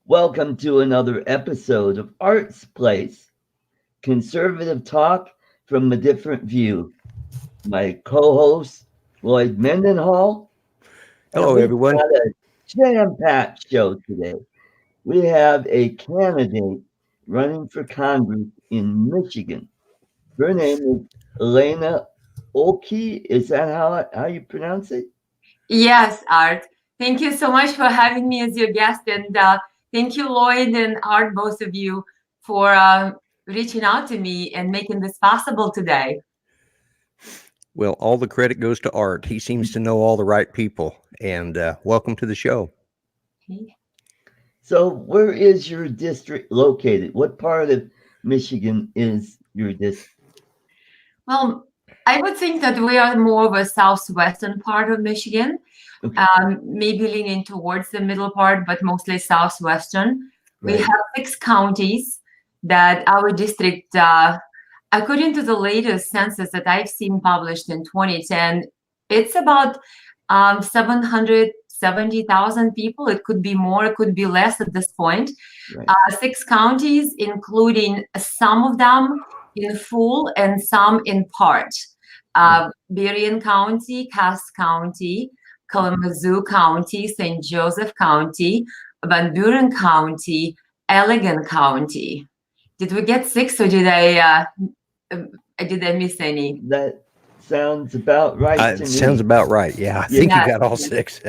Welcome to another episode of Art's Place, conservative talk from a different view. My co-host, Lloyd Mendenhall, and Hello, we've everyone. got a jam-packed show today. We have a candidate running for Congress in Michigan. Her name is Elena Oelke. Is that how you pronounce it? Yes, Art. Thank you so much for having me as your guest. And thank you, Lloyd and Art, both of you, for reaching out to me and making this possible today. Well, all the credit goes to Art. He seems to know all the right people. And welcome to the show. So, where is your district located? What part of Michigan is your district? Well, I would think that we are more of a southwestern part of Michigan, Okay. maybe leaning towards the middle part, but mostly southwestern. We Right. have 6 counties that our district, according to the latest census that I've seen published in 2010, it's about 770,000 people. It could be more, it could be less at this point. Right. 6 counties, including some of them in full and some in part. Berrien County, Cass County, Kalamazoo County, St. Joseph County, Van Buren County, Allegan County. Did we get 6, or did I miss any? That sounds about right to me. Sounds about right. Yeah, I think Yeah. you got all 6.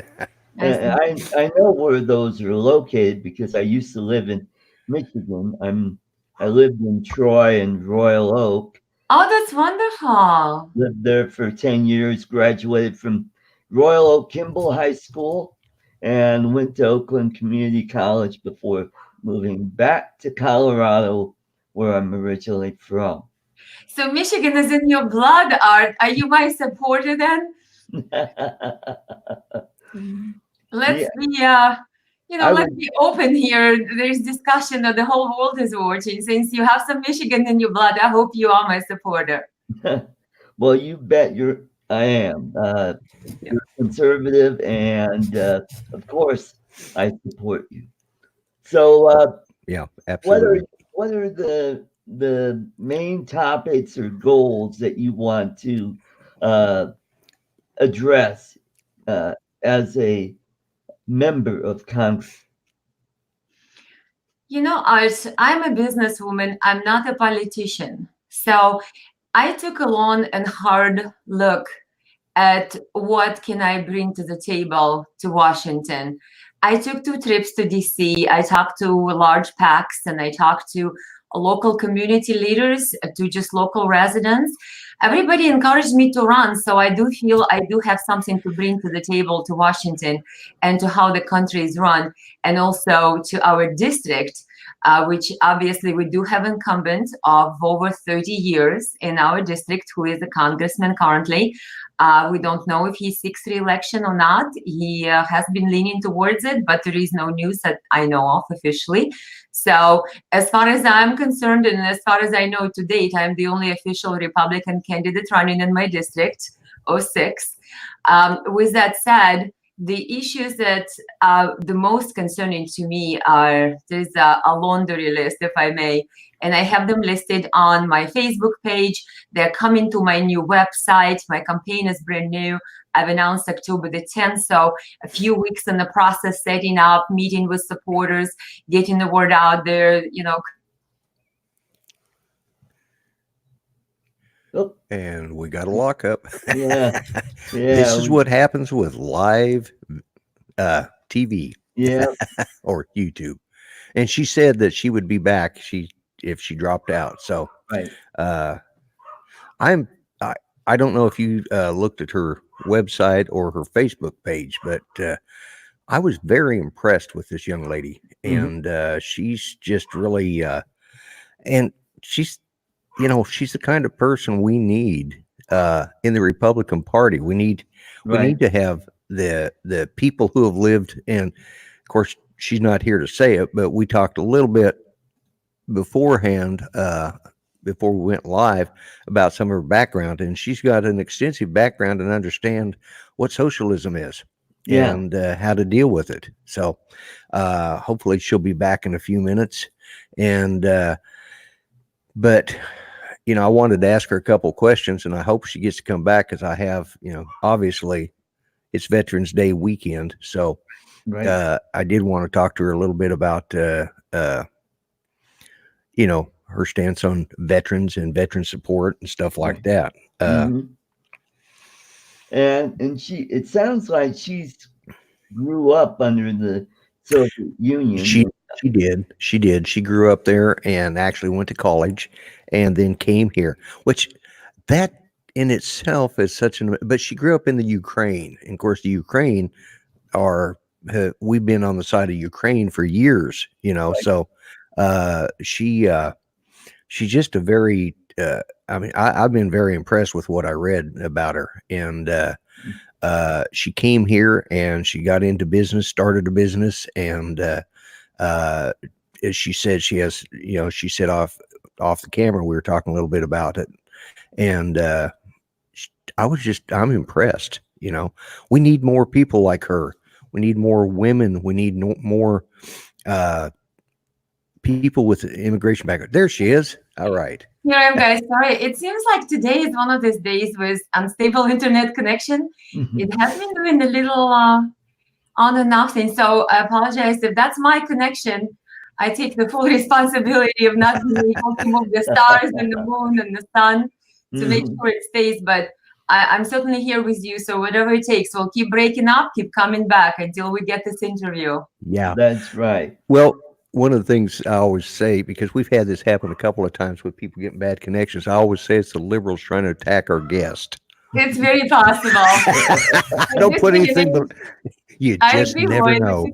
And I know where those are located because I used to live in Michigan. I lived in Troy and Royal Oak. Oh, that's wonderful. Lived there for 10 years, graduated from Royal Oak Kimball High School, and went to Oakland Community College before moving back to Colorado, where I'm originally from. So Michigan is in your blood, Art. Are you my supporter then? Let's Yeah. be, I let's would- be open here. There's discussion that the whole world is watching. Since you have some Michigan in your blood, I hope you are my supporter. Well, you bet I am. You're conservative, and of course, I support you. So, Yeah, what absolutely. are the main topics or goals that you want to address as a member of Congress? Art, I'm a businesswoman. I'm not a politician. So I took a long and hard look at what can I bring to the table to Washington. I took 2 trips to DC. I talked to large PACs and I talked to local community leaders, to just local residents. Everybody encouraged me to run, so I do feel I do have something to bring to the table to Washington and to how the country is run, and also to our district, which obviously we do have incumbent of over 30 years in our district who is a congressman currently. We don't know if he seeks re-election or not. He has been leaning towards it, but there is no news that I know of officially. So as far as I'm concerned, and as far as I know to date, I'm the only official Republican candidate running in my district, 06. With that said, the issues that are the most concerning to me are, there's a laundry list, if I may, and I have them listed on my Facebook page. They're coming to my new website. My campaign is brand new. I've announced October the 10th, so a few weeks in the process, setting up, meeting with supporters, getting the word out there, Oh, And we got a lockup. yeah, This is yeah, what happens with live TV yeah. or YouTube. And she said that she would be back if she dropped out. So Right. I don't know if you looked at her website or her Facebook page, but I was very impressed with this young lady, and she's just really and she's she's the kind of person we need in the Republican Party. We need to have the people who have lived, and of course she's not here to say it, but we talked a little bit beforehand before we went live about some of her background, and she's got an extensive background and understand what socialism is. Yeah. and how to deal with it. So hopefully she'll be back in a few minutes. And but I wanted to ask her a couple of questions, and I hope she gets to come back because I have, obviously it's Veterans Day weekend, so Right. I did want to talk to her a little bit about her stance on veterans and veteran support and stuff like that. Mhm. And it sounds like she's grew up under the Soviet Union. She did. She grew up there and actually went to college and then came here, which that in itself is but she grew up in the Ukraine. And of course, the Ukraine we've been on the side of Ukraine for years, Right. so she's just a very, I've been very impressed with what I read about her. And she came here and she got into business, started a business, and as she said, she has, she said off the camera, we were talking a little bit about it, and I'm impressed. We need more people like her. We need more women. We need more people with immigration background. There she is. All right. Here I am, guys. Sorry, it seems like today is one of those days with unstable internet connection. It has been doing a little on and off thing, so I apologize if that's my connection. I take the full responsibility of not being able to move the stars and the moon and the sun to make sure it stays, but I'm certainly here with you, so whatever it takes, we'll keep breaking up, keep coming back until we get this interview. Yeah. That's right. Well, one of the things I always say, because we've had this happen a couple of times with people getting bad connections, I always say it's the liberals trying to attack our guest. It's very possible. Don't put anything, but you just never know.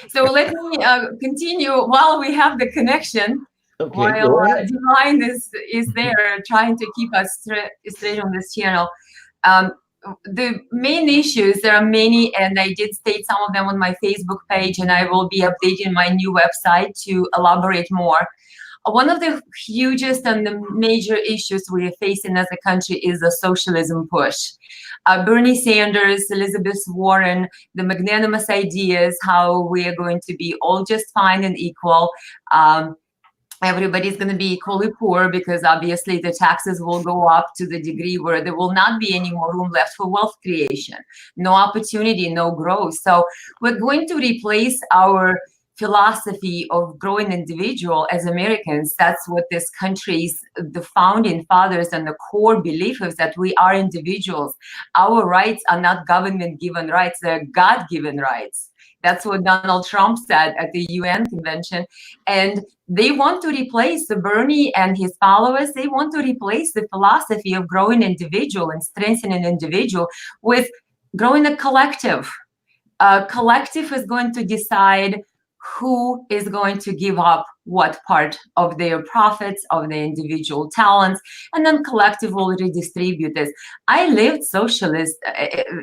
So let me continue while we have the connection. Okay, While Divine is there trying to keep us straight on this channel. The main issues, there are many, and I did state some of them on my Facebook page, and I will be updating my new website to elaborate more. One of the hugest and the major issues we are facing as a country is the socialism push. Bernie Sanders, Elizabeth Warren, the magnanimous ideas, how we are going to be all just fine and equal. Everybody's going to be equally poor because obviously the taxes will go up to the degree where there will not be any more room left for wealth creation, no opportunity, no growth. So we're going to replace our philosophy of growing individual as Americans. That's what this country's, the founding fathers and the core belief is, that we are individuals. Our rights are not government given rights, they're God-given rights. That's what Donald Trump said at the UN convention. And they want to replace Bernie and his followers. They want to replace the philosophy of growing individual and strengthening individual with growing a collective. A collective is going to decide who is going to give up what part of their profits, of their individual talents, and then collective will redistribute this. I lived socialist,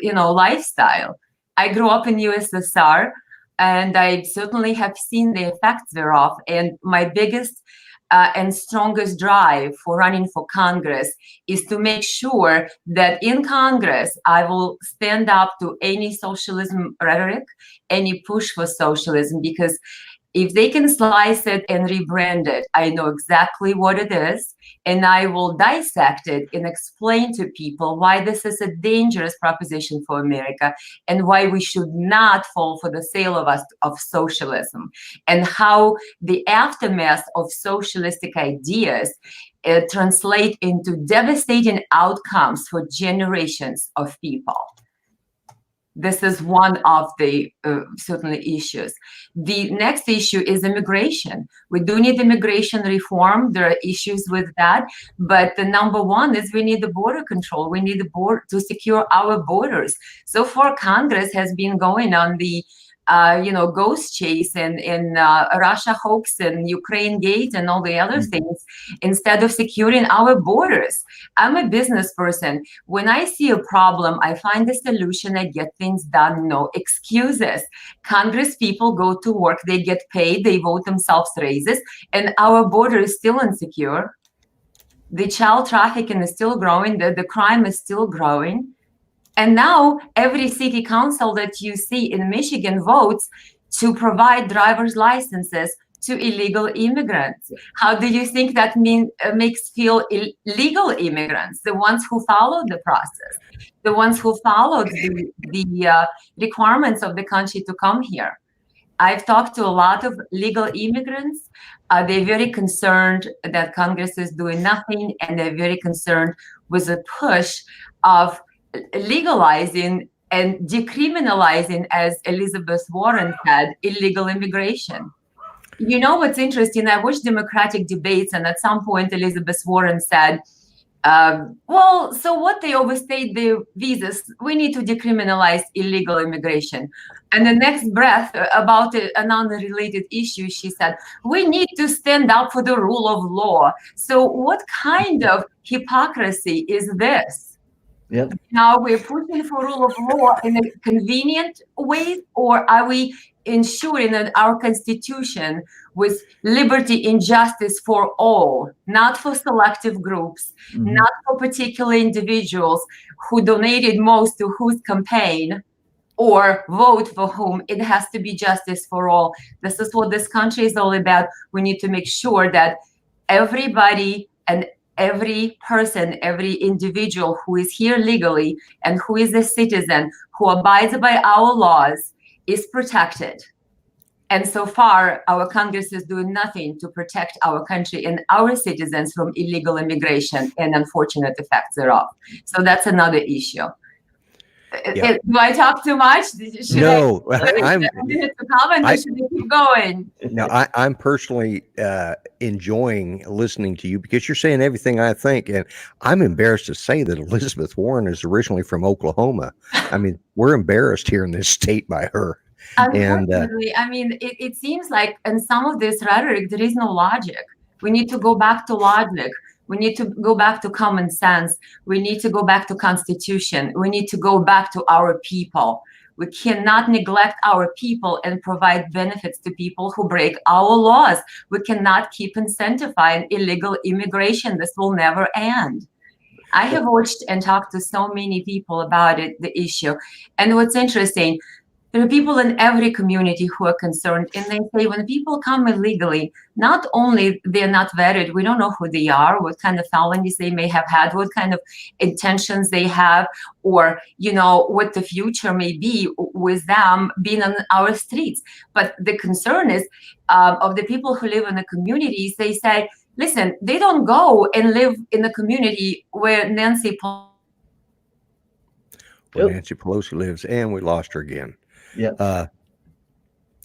lifestyle. I grew up in USSR, and I certainly have seen the effects thereof. And my biggest and strongest drive for running for Congress is to make sure that in Congress, I will stand up to any socialism rhetoric, any push for socialism, because if they can slice it and rebrand it, I know exactly what it is, and I will dissect it and explain to people why this is a dangerous proposition for America and why we should not fall for the sale of socialism, and how the aftermath of socialistic ideas translate into devastating outcomes for generations of people. This is one of the certainly issues. The next issue is immigration. We do need immigration reform. There are issues with that. But the number one is we need the border control. We need the border to secure our borders. So far, Congress has been going on the ghost chase and Russia hoax and Ukraine gate and all the other things, instead of securing our borders. I'm a business person. When I see a problem, I find a solution, I get things done, no excuses. Congress people go to work, they get paid, they vote themselves raises, and our border is still insecure. The child trafficking is still growing, the crime is still growing. And now every city council that you see in Michigan votes to provide driver's licenses to illegal immigrants. How do you think that makes feel legal immigrants, the ones who followed the process, the ones who followed the requirements of the country to come here? I've talked to a lot of legal immigrants. They're very concerned that Congress is doing nothing, and they're very concerned with the push of legalizing and decriminalizing, as Elizabeth Warren said, illegal immigration. You know what's interesting? I watched Democratic debates, and at some point, Elizabeth Warren said, well, so what, they overstayed their visas. We need to decriminalize illegal immigration. And the next breath, about an unrelated issue, she said, we need to stand up for the rule of law. So what kind of hypocrisy is this? Yep. Now we're pushing for rule of law in a convenient way, or are we ensuring that our Constitution with liberty and justice for all, not for selective groups, not for particular individuals who donated most to whose campaign or vote for whom? It has to be justice for all. This is what this country is all about. We need to make sure that everybody and every person, every individual who is here legally and who is a citizen, who abides by our laws, is protected. And so far, our Congress is doing nothing to protect our country and our citizens from illegal immigration and unfortunate effects thereof. So that's another issue. Yeah. Do I talk too much? No, I'm to comment, or should I keep going? No, I'm personally enjoying listening to you because you're saying everything I think, and I'm embarrassed to say that Elizabeth Warren is originally from Oklahoma. I mean, we're embarrassed here in this state by her. Unfortunately, I mean, it seems like in some of this rhetoric, there is no logic. We need to go back to logic. We need to go back to common sense. We need to go back to Constitution. We need to go back to our people. We cannot neglect our people and provide benefits to people who break our laws. We cannot keep incentivizing illegal immigration. This will never end. I have watched and talked to so many people about it, the issue. And what's interesting, there are people in every community who are concerned, and they say when people come illegally, not only they're not vetted, we don't know who they are, what kind of felonies they may have had, what kind of intentions they have, or what the future may be with them being on our streets. But the concern is of the people who live in the communities. They say, listen, they don't go and live in the community where Nancy Pelosi lives, and we lost her again. Yeah.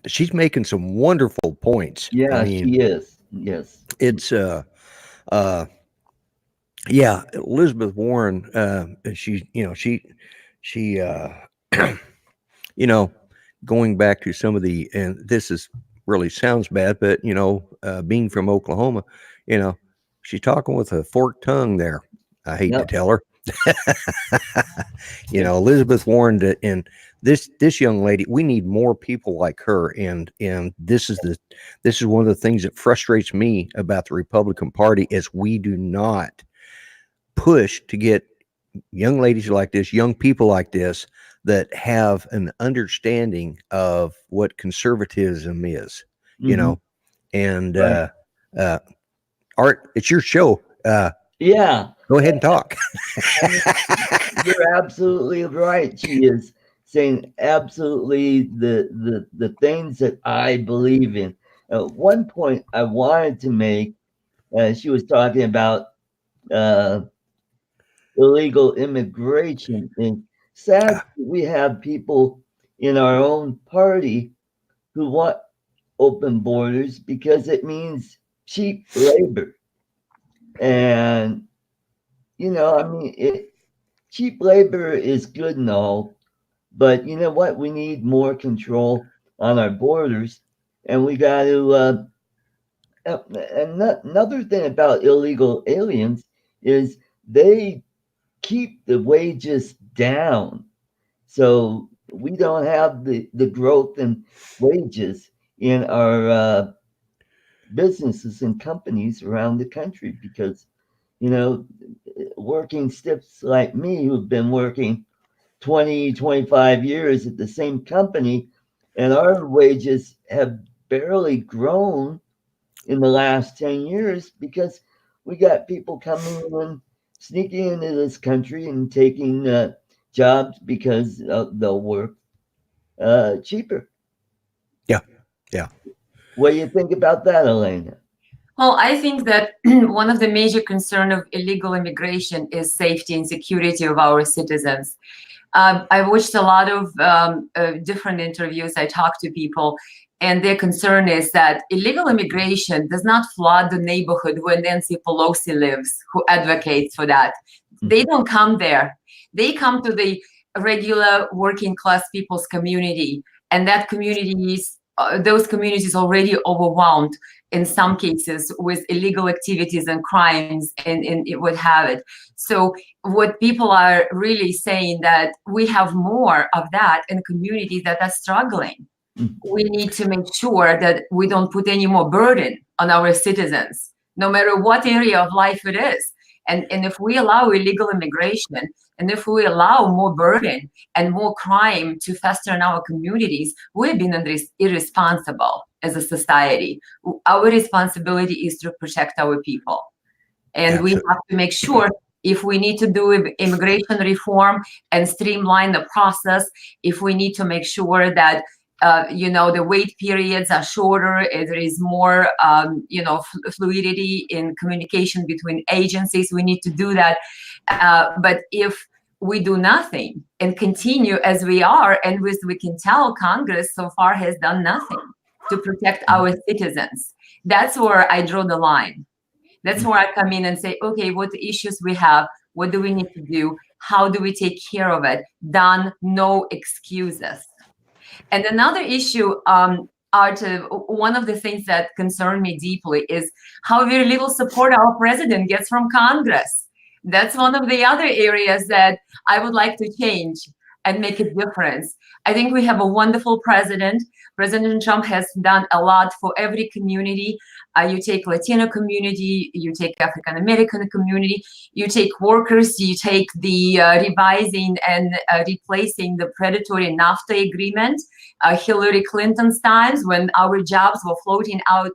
She's making some wonderful points. Yeah, I mean, she is. Yes. It's yeah, Elizabeth Warren, she going back to some of the, and this is really sounds bad, but being from Oklahoma, she's talking with a forked tongue there. I hate to tell her. Elizabeth Warren, and this young lady, we need more people like her, and this is one of the things that frustrates me about the Republican Party, is we do not push to get young ladies like this, young people like this, that have an understanding of what conservatism is, and right. Art, it's your show. Yeah. Go ahead and talk. You're absolutely right. She is saying absolutely the things that I believe in. One point I wanted to make, she was talking about illegal immigration. And sadly, we have people in our own party who want open borders because it means cheap labor. And cheap labor is good and all, but you know what? We need more control on our borders, and we got to. Another thing about illegal aliens is they keep the wages down, so we don't have the growth in wages in our businesses and companies around the country because working stiffs like me who've been working 20, 25 years at the same company, and our wages have barely grown in the last 10 years because we got people coming in, sneaking into this country and taking jobs because they'll work cheaper. Yeah. Yeah. What do you think about that, Elena? Well, I think that one of the major concerns of illegal immigration is safety and security of our citizens. I watched a lot of different interviews. I talked to people, and their concern is that illegal immigration does not flood the neighborhood where Nancy Pelosi lives, who advocates for that. They don't come there. They come to the regular working class people's community, and that community is those communities already overwhelmed in some cases with illegal activities and crimes and it would have it. So what people are really saying that we have more of that in communities that are struggling. We need to make sure that we don't put any more burden on our citizens, no matter what area of life it is. And if we allow illegal immigration, and if we allow more burden and more crime to fester in our communities, we're being irresponsible as a society. Our responsibility is to protect our people. And Absolutely. we have to make sure if we need to do immigration reform and streamline the process, if we need to make sure that the wait periods are shorter, there is more, fluidity in communication between agencies, we need to do that. But if we do nothing and continue as we are, and we can tell Congress so far has done nothing to protect our citizens, that's where I draw the line. That's where I come in and say, okay, what issues we have, what do we need to do, how do we take care of it? Done, no excuses. And another issue, one of the things that concern me deeply is how very little support our president gets from Congress. That's one of the other areas that I would like to change and make a difference. I think we have a wonderful president. President Trump has done a lot for every community. You take Latino community, you take African American community, you take workers, you take the revising and replacing the predatory NAFTA agreement, Hillary Clinton's times when our jobs were floating out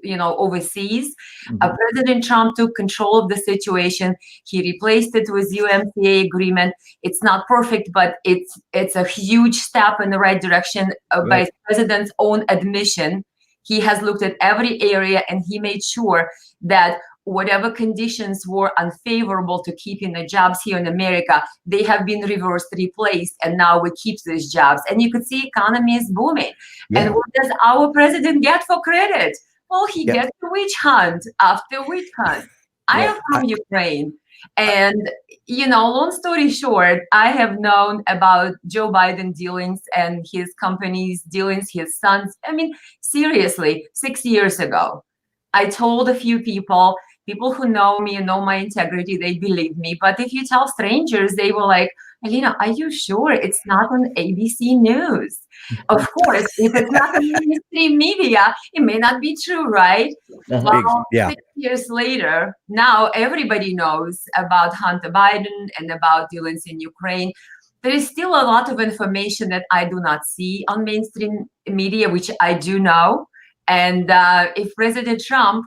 overseas. President Trump took control of the situation. He replaced it with UMCA agreement. It's not perfect, but it's a huge step in the right direction by the president's own admission. He has looked at every area and he made sure that whatever conditions were unfavorable to keeping the jobs here in America, they have been reversed, replaced, and now we keep these jobs. And you could see economy is booming. Yeah. And what does our president get for credit? Well, he gets a witch hunt after witch hunt. I am from Ukraine. And, long story short, I have known about Joe Biden dealings and his company's dealings, his sons. I mean, seriously, 6 years ago, I told a few people who know me and know my integrity, they believe me. But if you tell strangers, they were like, Elena, are you sure it's not on ABC News? Of course, if it's not on mainstream media, it may not be true, right? Well, 6 years later, now everybody knows about Hunter Biden and about dealings in Ukraine. There is still a lot of information that I do not see on mainstream media, which I do know. And if President Trump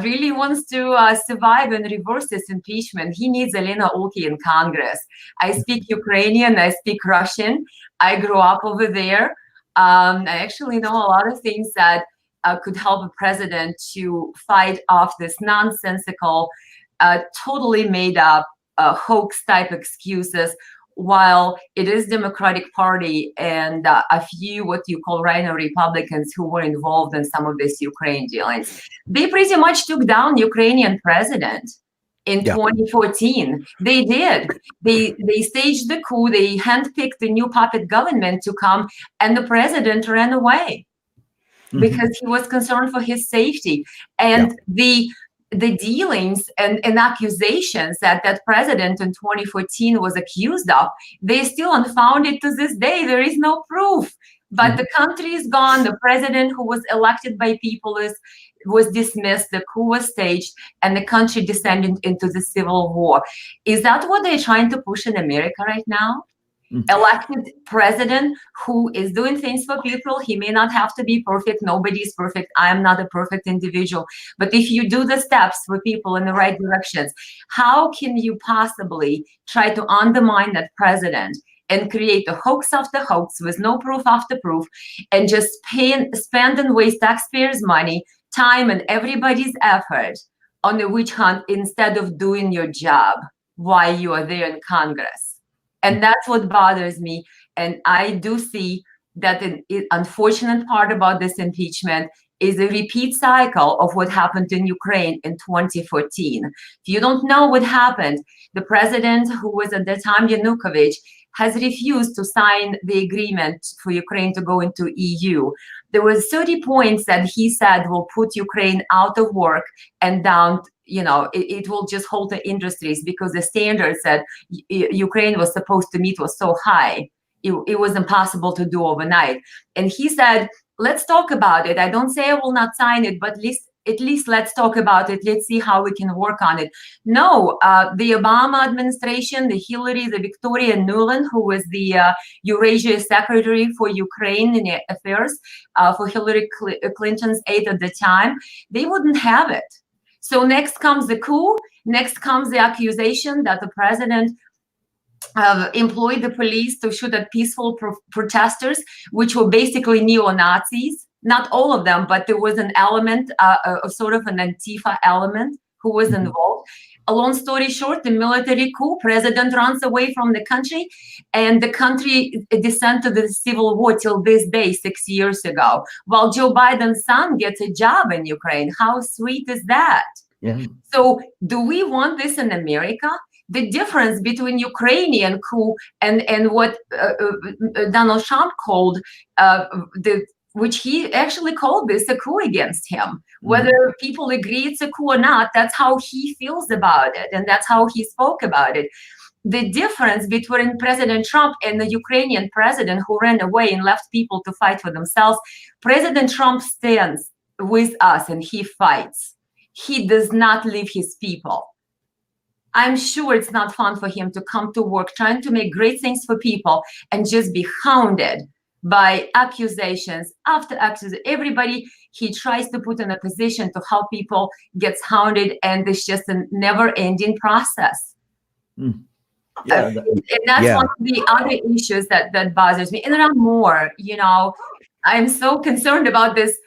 really wants to survive and reverse this impeachment, he needs Elena Oelke in Congress. I speak Ukrainian, I speak Russian. I grew up over there. I actually know a lot of things that could help a president to fight off this nonsensical, totally made up hoax type excuses, while it is Democratic Party and a few what you call rhino Republicans who were involved in some of this Ukraine dealings. They pretty much took down Ukrainian president in 2014. They did. They staged the coup. They handpicked the new puppet government to come, and the president ran away because he was concerned for his safety. And the dealings and accusations that president in 2014 was accused of, they're still unfounded to this day. There is no proof. But the country is gone. The president who was elected by people was dismissed. The coup was staged, and the country descended into the civil war. Is that what they're trying to push in America right now? elected president who is doing things for people. He may not have to be perfect. Nobody's perfect. I am not a perfect individual. But if you do the steps for people in the right directions, how can you possibly try to undermine that president and create a hoax after hoax with no proof after proof, and just spend and waste taxpayers' money, time, and everybody's effort on a witch hunt instead of doing your job while you are there in Congress? And that's what bothers me. And I do see that the unfortunate part about this impeachment is a repeat cycle of what happened in Ukraine in 2014. If you don't know what happened, the president, who was at the time Yanukovych, has refused to sign the agreement for Ukraine to go into EU. There was 30 points that he said will put Ukraine out of work and down, it will just halt the industries, because the standards that Ukraine was supposed to meet was so high. It was impossible to do overnight. And he said, let's talk about it. I don't say I will not sign it, but at least let's talk about it. Let's see how we can work on it. No, the Obama administration, the Hillary, the Victoria Nuland, who was the Eurasia Secretary for Ukraine in affairs for Hillary Clinton's aide at the time, they wouldn't have it. So next comes the coup. Next comes the accusation that the president employed the police to shoot at peaceful protesters, which were basically neo-Nazis. Not all of them, but there was an element, sort of an Antifa element who was involved. A long story short, the military coup, president runs away from the country, and the country descends to the civil war till this day, 6 years ago, while Joe Biden's son gets a job in Ukraine. How sweet is that? Yeah. So do we want this in America? The difference between Ukrainian coup and what Donald Trump called which he actually called this a coup against him. Whether people agree it's a coup or not, that's how he feels about it, and that's how he spoke about it. The difference between President Trump and the Ukrainian president who ran away and left people to fight for themselves, President Trump stands with us and he fights. He does not leave his people. I'm sure it's not fun for him to come to work trying to make great things for people and just be hounded by accusations after accusations. Everybody he tries to put in a position to help people gets hounded, and it's just a never-ending process. Yeah, and that's one of the other issues that bothers me. And there are more. I'm so concerned about this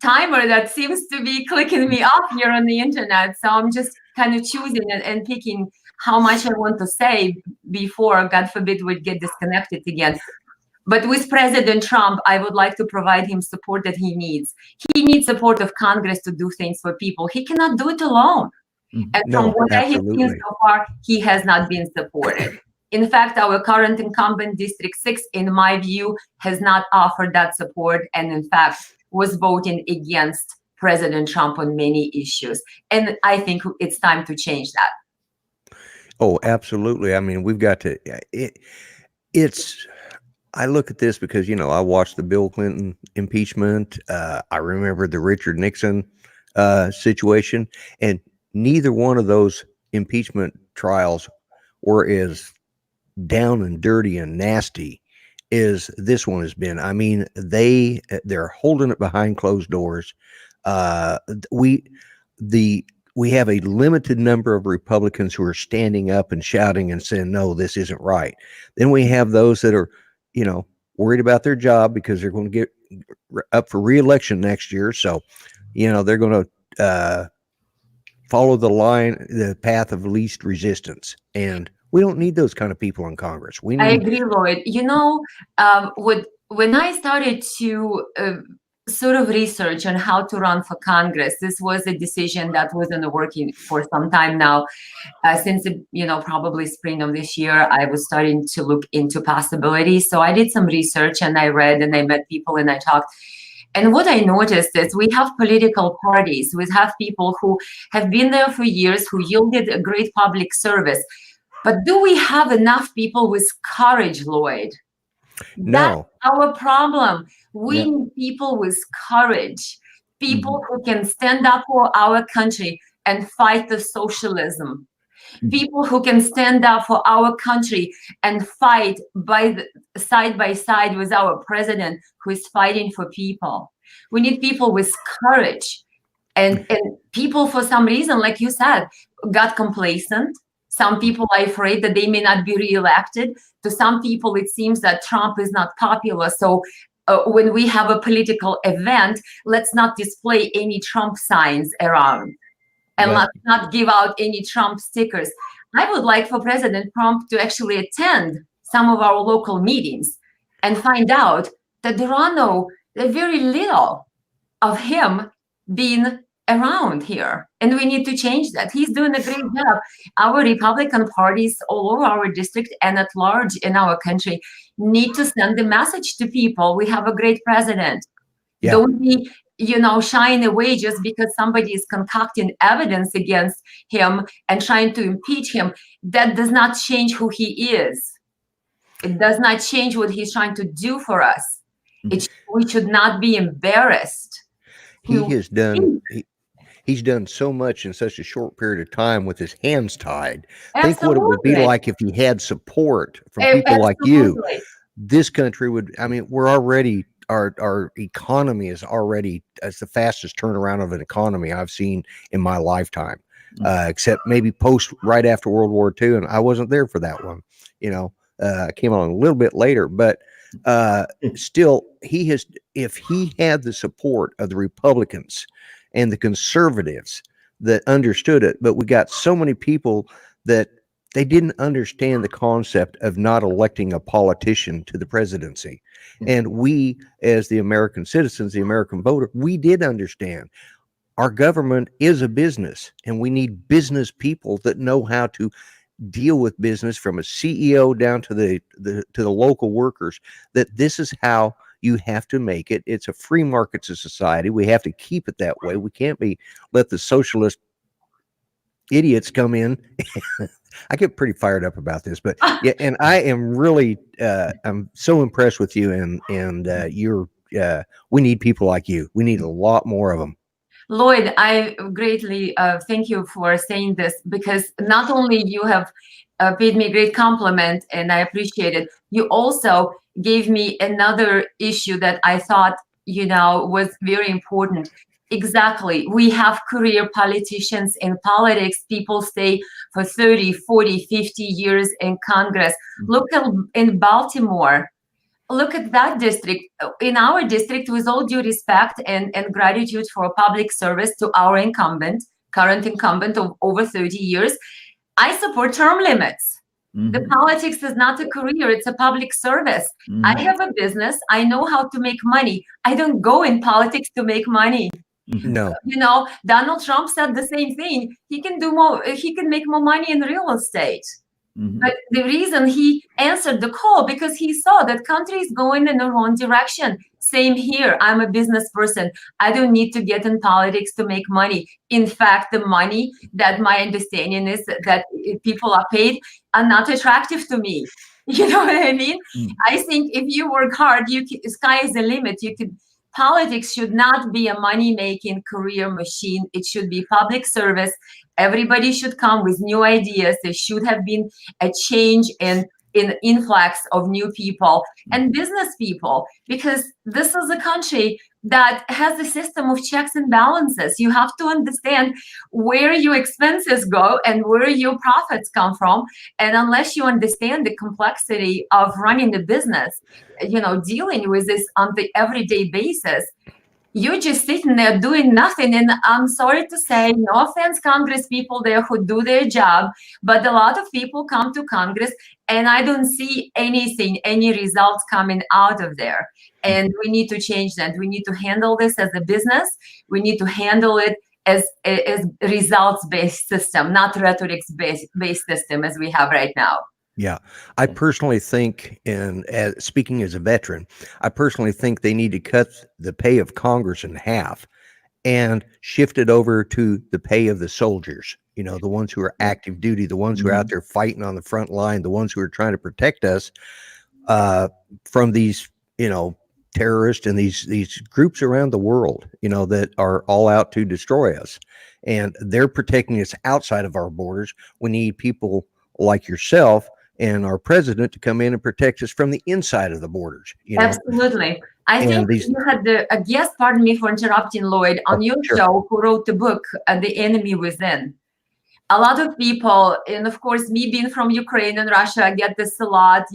timer that seems to be clicking me off here on the internet. So I'm just kind of choosing and picking how much I want to say before, God forbid, we get disconnected again. But with President Trump, I would like to provide him support that he needs. He needs support of Congress to do things for people. He cannot do it alone. And from what I have seen so far, he has not been supported. In fact, our current incumbent District 6, in my view, has not offered that support, and in fact was voting against President Trump on many issues. And I think it's time to change that. Oh, absolutely. I mean, we've got to, I look at this because, I watched the Bill Clinton impeachment. I remember the Richard Nixon situation, and neither one of those impeachment trials were as down and dirty and nasty as this one has been. I mean, they're holding it behind closed doors. We have a limited number of Republicans who are standing up and shouting and saying, no, this isn't right. Then we have those that are, worried about their job because they're going to get up for re-election next year. So, they're going to follow the path of least resistance. And we don't need those kind of people in Congress. I agree, Lloyd. When I started to sort of research on how to run for Congress, this was a decision that was in the working for some time now. Since probably spring of this year, I was starting to look into possibilities. So I did some research and I read and I met people and I talked. And what I noticed is we have political parties, we have people who have been there for years, who yielded a great public service. But do we have enough people with courage, Lloyd? No. That's our problem. We need people with courage, people who can stand up for our country and fight the socialism. people who can stand up for our country and fight side by side with our president who is fighting for people. We need people with courage. And people, for some reason, like you said, got complacent. Some people are afraid that they may not be reelected. To some people, it seems that Trump is not popular. So when we have a political event, let's not display any Trump signs around. And let's not give out any Trump stickers. I would like for President Trump to actually attend some of our local meetings and find out that very little of him being around here. And we need to change that. He's doing a great job. Our Republican parties all over our district and at large in our country need to send the message to people. We have a great president. Yeah. Don't be, shying away just because somebody is concocting evidence against him and trying to impeach him. That does not change who he is. It does not change what he's trying to do for us. We should not be embarrassed. He's done so much in such a short period of time with his hands tied. Absolutely. Think what it would be like if he had support from people like you. This country would, we're already, our economy is already as the fastest turnaround of an economy I've seen in my lifetime, except maybe right after World War II. And I wasn't there for that one. I came on a little bit later, but still, if he had the support of the Republicans and the conservatives that understood it, but we got so many people that they didn't understand the concept of not electing a politician to the presidency. And we, as the American citizens, the American voter, we did understand our government is a business, and we need business people that know how to deal with business, from a CEO down to the local workers, that this is how you have to make it. It's a free market society. We have to keep it that way. We can't let the socialist idiots come in. I get pretty fired up about this, but yeah, and I am really, I'm so impressed with you, and we need people like you. We need a lot more of them. Lloyd, I greatly thank you for saying this, because not only you have paid me a great compliment, and I appreciate it, you also gave me another issue that I thought, was very important. Exactly. We have career politicians in politics. People stay for 30, 40, 50 years in Congress. Look in Baltimore. Look at that district. In our district, with all due respect and gratitude for public service to our current incumbent of over 30 years, I support term limits. The politics is not a career, it's a public service. I have a business. I know how to make money. I don't go in politics to make money. No. Donald Trump said the same thing. He can do more. He can make more money in real estate. But the reason he answered the call, because he saw that country is going in the wrong direction. Same here. I'm a business person. I don't need to get in politics to make money. In fact, the money that my understanding is that people are paid are not attractive to me. You know what I mean? I think if you work hard, sky is the limit. Politics should not be a money-making career machine. It should be public service. Everybody should come with new ideas. There should have been a change in influx of new people and business people, because this is a country that has a system of checks and balances. You have to understand where your expenses go and where your profits come from. And unless you understand the complexity of running a business, dealing with this on the everyday basis, you're just sitting there doing nothing. And I'm sorry to say, no offense, Congress people there who do their job, but a lot of people come to Congress and I don't see any results coming out of there. And we need to change that. We need to handle this as a business. We need to handle it as results-based system, not rhetorics-based system as we have right now. Yeah, I personally think, and speaking as a veteran, I personally think they need to cut the pay of Congress in half and shift it over to the pay of the soldiers, the ones who are active duty, the ones who are out there fighting on the front line, the ones who are trying to protect us from these, terrorists and these groups around the world, that are all out to destroy us, and they're protecting us outside of our borders. We need people like yourself and our president to come in and protect us from the inside of the borders. Absolutely. I think you had a guest, pardon me for interrupting, Lloyd, on your show, who wrote the book, The Enemy Within. A lot of people, and of course, me being from Ukraine and Russia, I get this a lot,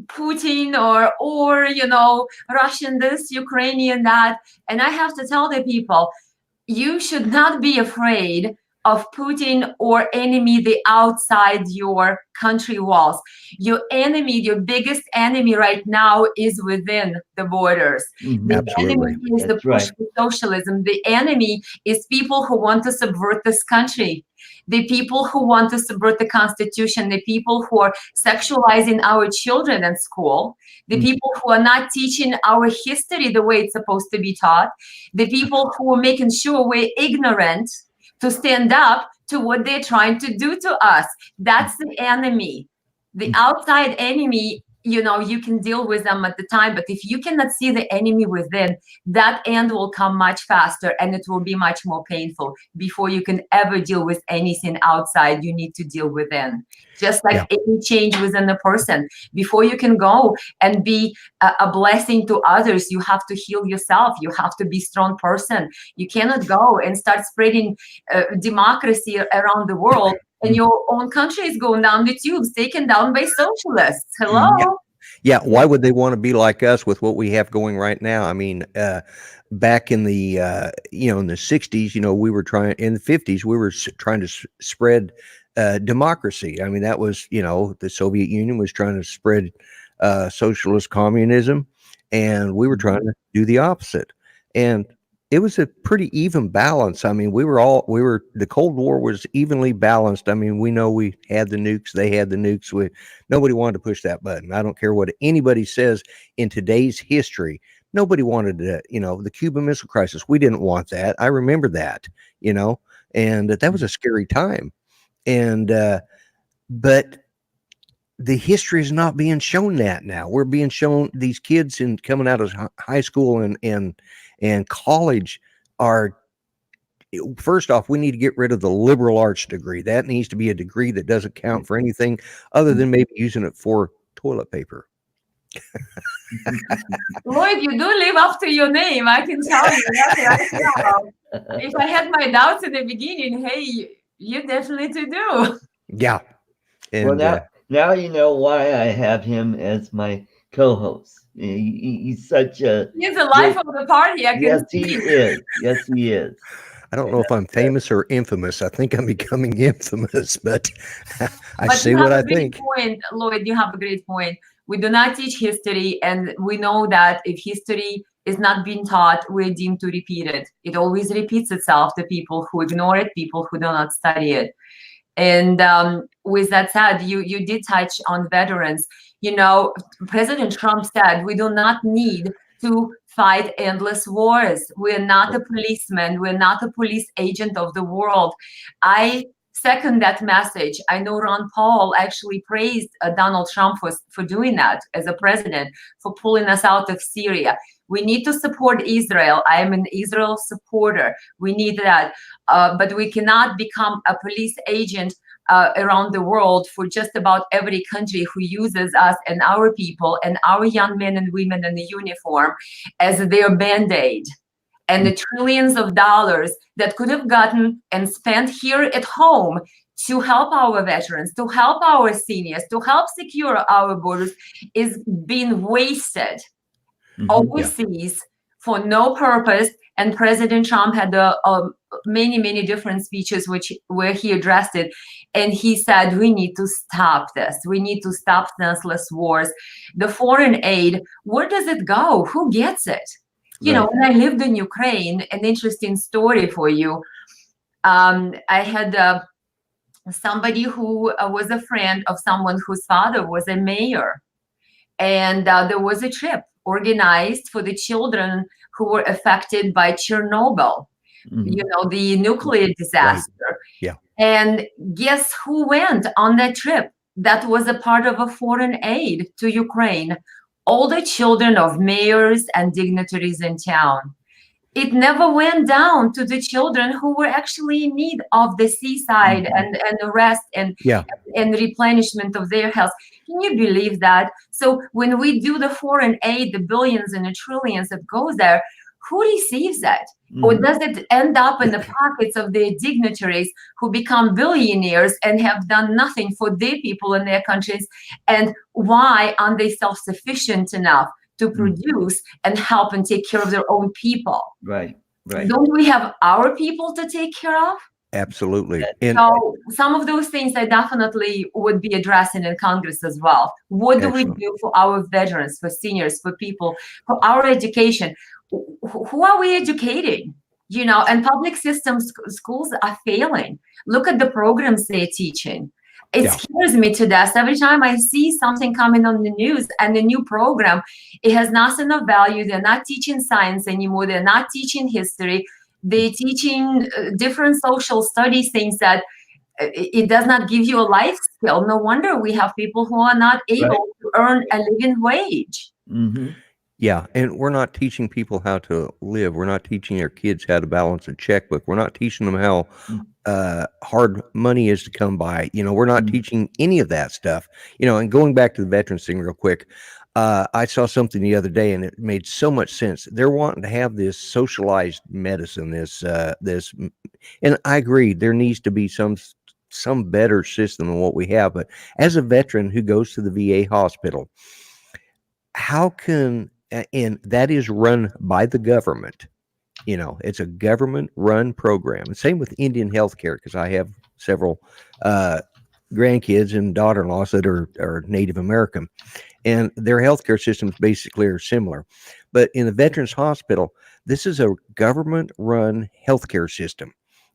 Putin or Russian this, Ukrainian that. And I have to tell the people, you should not be afraid of Putin or enemy the outside your country walls. Your enemy, your biggest enemy right now is within the borders. The Absolutely. enemy is the push for socialism. The enemy is people who want to subvert this country. The people who want to subvert the Constitution, the people who are sexualizing our children in school, the people who are not teaching our history the way it's supposed to be taught, the people who are making sure we're ignorant to stand up to what they're trying to do to us. That's the enemy. The outside enemy, you can deal with them at the time, but if you cannot see the enemy within, that end will come much faster and it will be much more painful. Before you can ever deal with anything outside, you need to deal within. Just like any change within a person. Before you can go and be a blessing to others, you have to heal yourself. You have to be a strong person. You cannot go and start spreading democracy around the world, and your own country is going down the tubes, taken down by socialists. Hello? Yeah. Why would they want to be like us with what we have going right now? I mean, back in the, in the 60s, we were trying, in the 50s, we were trying to spread democracy. I mean, that was, the Soviet Union was trying to spread socialist communism, and we were trying to do the opposite. And it was a pretty even balance. I mean, the Cold War was evenly balanced. I mean, we know we had the nukes, they had the nukes. Nobody wanted to push that button. I don't care what anybody says in today's history. Nobody wanted to, the Cuban Missile Crisis. We didn't want that. I remember that, and that was a scary time. And, but the history is not being shown that now. We're being shown these kids coming out of high school and college are, first off, we need to get rid of the liberal arts degree. That needs to be a degree that doesn't count for anything other than maybe using it for toilet paper. Lloyd, you do live up to your name. I can tell you that. If I had my doubts in the beginning, hey, you definitely do. Yeah. And now you know why I have him as my co-host. He's such a... He's the life of the party. Yes, he is. Yes, he is. I don't know if I'm famous or infamous. I think I'm becoming infamous, but I say what I think. Point, Lloyd, you have a great point. We do not teach history, and we know that if history is not being taught, we're deemed to repeat it. It always repeats itself to people who ignore it, people who do not study it. And with that said, you did touch on veterans. President Trump said we do not need to fight endless wars. We're not a policeman. We're not a police agent of the world. I second that message. I know Ron Paul actually praised Donald Trump for doing that as a president, for pulling us out of Syria. We need to support Israel. I am an Israel supporter. We need that. But we cannot become a police agent around the world for just about every country who uses us and our people and our young men and women in the uniform as their Band-Aid. And the trillions of dollars that could have gotten and spent here at home to help our veterans, to help our seniors, to help secure our borders is being wasted overseas for no purpose. And President Trump had many different speeches where he addressed it. And he said, we need to stop this. We need to stop senseless wars. The foreign aid, where does it go? Who gets it? When I lived in Ukraine, an interesting story for you. I had somebody who was a friend of someone whose father was a mayor. And there was a trip organized for the children who were affected by Chernobyl, the nuclear disaster. Right. Yeah. And guess who went on that trip? That was a part of a foreign aid to Ukraine. all the children of mayors and dignitaries in town. It never went down to the children who were actually in need of the seaside and the rest and replenishment of their health. Can you believe that? So when we do the foreign aid, the billions and the trillions that goes there, who receives that? Or does it end up in the pockets of the dignitaries who become billionaires and have done nothing for their people in their countries? And why aren't they self-sufficient enough to produce and help and take care of their own people? Right. Don't we have our people to take care of? Absolutely. And so some of those things I definitely would be addressing in Congress as well. What do we do for our veterans, for seniors, for people, for our education? Who are we educating? You know, and public systems schools are failing. Look at the programs they're teaching. It scares me to death. Every time I see something coming on the news and the new program, it has nothing of value. They're not teaching science anymore. They're not teaching history. They're teaching different social studies things that it does not give you a life skill. No wonder we have people who are not able to earn a living wage. Yeah, and we're not teaching people how to live. We're not teaching our kids how to balance a checkbook. We're not teaching them how hard money is to come by. You know, we're not teaching any of that stuff. You know, and going back to the veterans thing real quick, I saw something the other day and it made so much sense. They're wanting to have this socialized medicine, this, and I agree, there needs to be some better system than what we have. But as a veteran who goes to the VA hospital, how can, and that is run by the government, you know, it's a government run program. And same with Indian healthcare, because I have several grandkids and daughter-in-laws that are Native American, and their healthcare systems basically are similar. But in the Veterans Hospital, this is a government run healthcare system,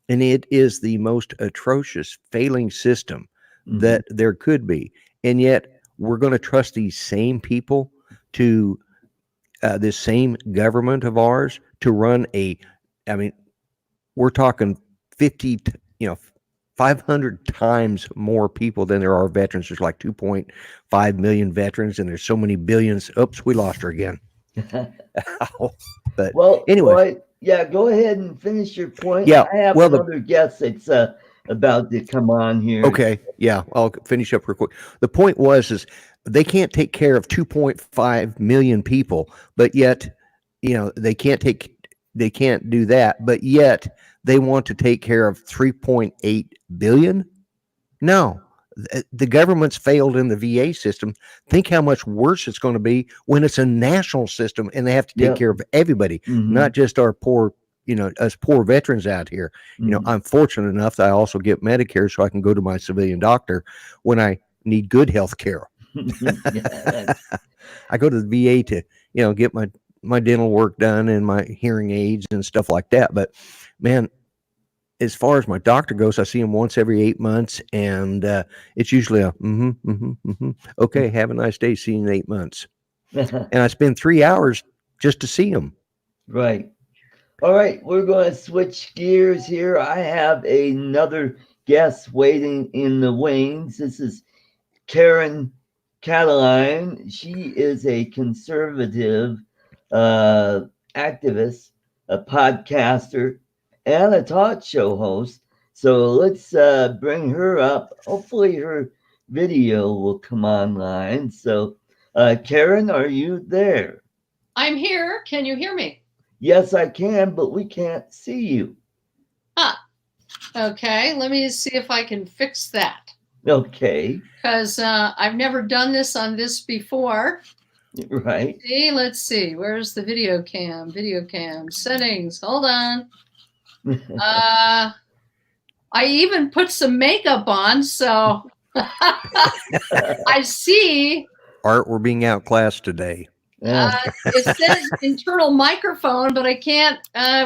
and it is the most atrocious failing system that there could be. And yet we're going to trust these same people to this same government of ours to run I mean, we're talking 500 times more people than there are veterans. There's like 2.5 million veterans, and there's so many billions. Oops, we lost her again. But well, anyway, Lloyd, yeah, go ahead and finish your point. Yeah, I have another guest that's about to come on here. Okay, yeah, I'll finish up real quick. The point is they can't take care of 2.5 million people, but yet, you know, they can't do that, but yet they want to take care of 3.8 billion. No, the government's failed in the VA system. Think how much worse it's going to be when it's a national system and they have to take care of everybody, not just our poor, you know, us poor veterans out here. You know, I'm fortunate enough that I also get Medicare, so I can go to my civilian doctor when I need good health care. I go to the VA to, you know, get my dental work done and my hearing aids and stuff like that. But man, as far as my doctor goes, I see him once every 8 months, and it's usually a okay, have a nice day, see you in 8 months. And I spend 3 hours just to see him. Right. All right, we're going to switch gears here. I have another guest waiting in the wings. This is Karen Kataline. She is a conservative activist, a podcaster, and a talk show host. So let's bring her up. Hopefully her video will come online. So Karen, are you there? I'm here. Can you hear me? Yes, I can, but we can't see you. Okay, let me see if I can fix that. Okay. Because I've never done this on this before. Right. See, let's see. Where's the video cam? Video cam settings. Hold on. I even put some makeup on, so I see. Art, we're being outclassed today. It says internal microphone, but I can't.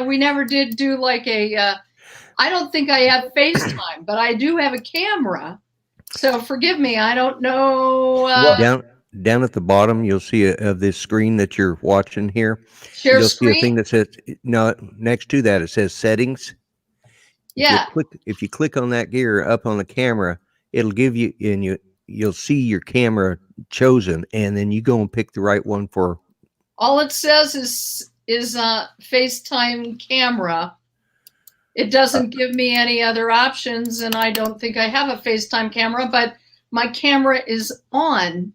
We never did do like a. I don't think I have FaceTime, but I do have a camera. So forgive me. I don't know. Down at the bottom, you'll see of this screen that you're watching here. Share you'll screen. See a thing that says no. Next to that, it says settings. Yeah. If you click on that gear up on the camera, it'll give you, and you'll see your camera chosen, and then you go and pick the right one for. All it says is FaceTime camera. It doesn't give me any other options, and I don't think I have a FaceTime camera, but my camera is on.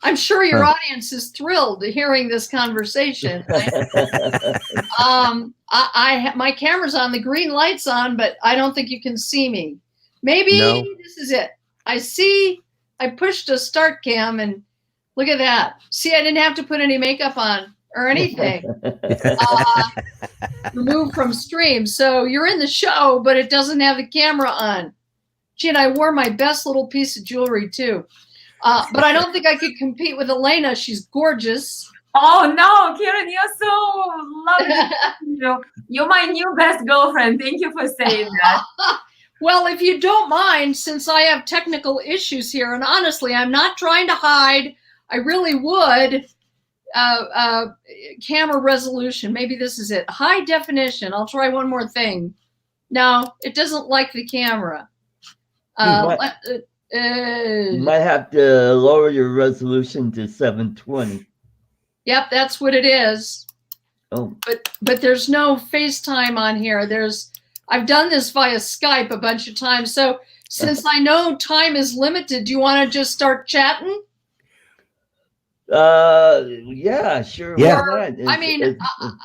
I'm sure your audience is thrilled hearing this conversation. My camera's on, the green light's on, but I don't think you can see me. Maybe this is it. I pushed a start cam, and look at that. See, I didn't have to put any makeup on or anything. Removed from stream. So you're in the show, but it doesn't have the camera on. Gee, and I wore my best little piece of jewelry too. But I don't think I could compete with Elena. She's gorgeous. Oh no, Karen, you're so lovely. You're my new best girlfriend. Thank you for saying that. Well, if you don't mind, since I have technical issues here, and honestly, I'm not trying to hide. I really would. Camera resolution. Maybe this is it. High definition. I'll try one more thing. No, it doesn't like the camera. You might have to lower your resolution to 720. Yep, that's what it is. Oh. But there's no FaceTime on here. I've done this via Skype a bunch of times. So since I know time is limited, do you want to just start chatting? Yeah, sure. Yeah.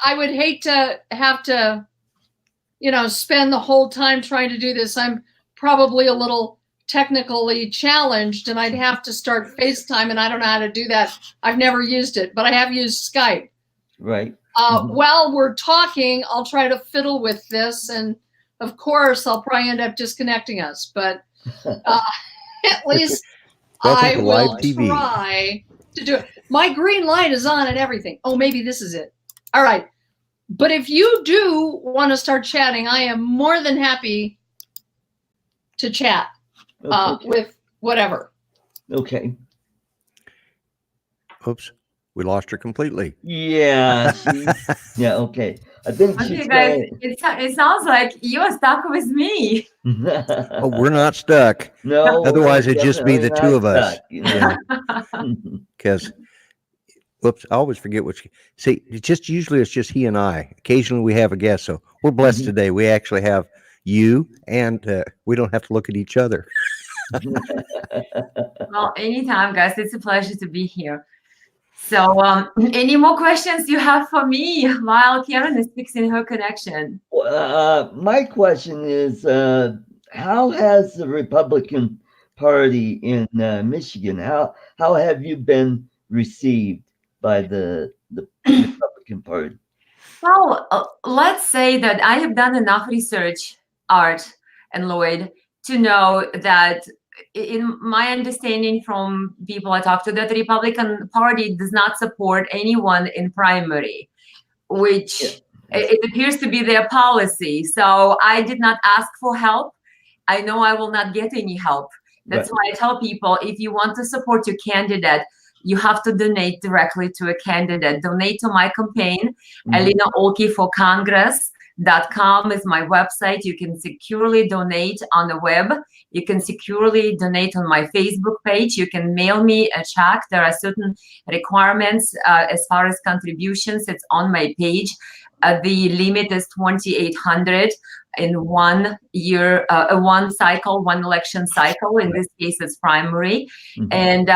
I would hate to have to, spend the whole time trying to do this. I'm probably a little technically challenged, and I'd have to start FaceTime, and I don't know how to do that. I've never used it, but I have used Skype. Right. While we're talking, I'll try to fiddle with this, and of course, I'll probably end up disconnecting us, but at least I will try to do it. My green light is on and everything. Oh, maybe this is it. All right. But if you do want to start chatting, I am more than happy to chat with whatever. Okay. Oops. We lost her completely. Yeah. Yeah. Okay. I think she's guys, it sounds like you're stuck with me. Oh, we're not stuck. No. Otherwise, it'd just be the two of us. Because, whoops, I always forget which. See, usually it's just he and I. Occasionally we have a guest, so we're blessed today. We actually have you, and we don't have to look at each other. Well, anytime, guys. It's a pleasure to be here. So, any more questions you have for me while Karen is fixing her connection? My question is, how has the Republican Party in Michigan, how have you been received by the Republican Party? Well, let's say that I have done enough research, Art and Lloyd, to know that in my understanding from people I talk to, that the Republican Party does not support anyone in primary, which it appears to be their policy. So I did not ask for help. I know I will not get any help. That's why I tell people, if you want to support your candidate, you have to donate directly to a candidate. Donate to my campaign. Elena Oelke for Congress.com is my website. You can securely donate on the web. You can securely donate on my Facebook page. You can mail me a check. There are certain requirements as far as contributions. It's on my page. The limit is $2,800 in 1 year, one election cycle. In this case, it's primary. And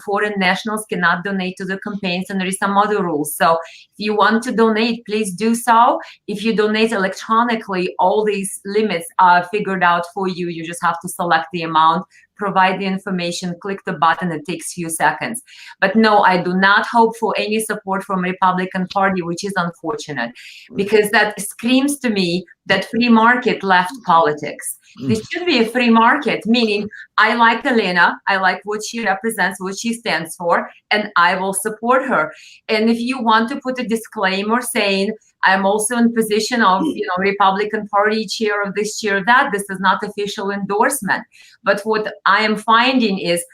foreign nationals cannot donate to the campaigns, and there is some other rules. So if you want to donate, please do so. If you donate electronically, all these limits are figured out for you. You just have to select the amount, provide the information, click the button. It takes a few seconds. But no, I do not hope for any support from Republican Party, which is unfortunate, because that screams to me that free market left politics. This should be a free market, meaning I like Elena, I like what she represents, what she stands for, and I will support her. And if you want to put a disclaimer saying, I'm also in position of, Republican Party chair of this, chair of that, this is not official endorsement. But what I am finding is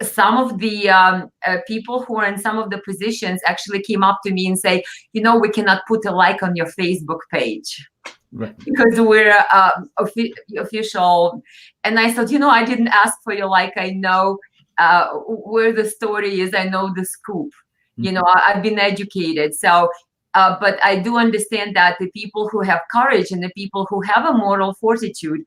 some of the people who are in some of the positions actually came up to me and say, we cannot put a like on your Facebook page. Right. Because we're official. And I said, I didn't ask for your like. I know where the story is. I know the scoop. You know, I've been educated. So, but I do understand that the people who have courage and the people who have a moral fortitude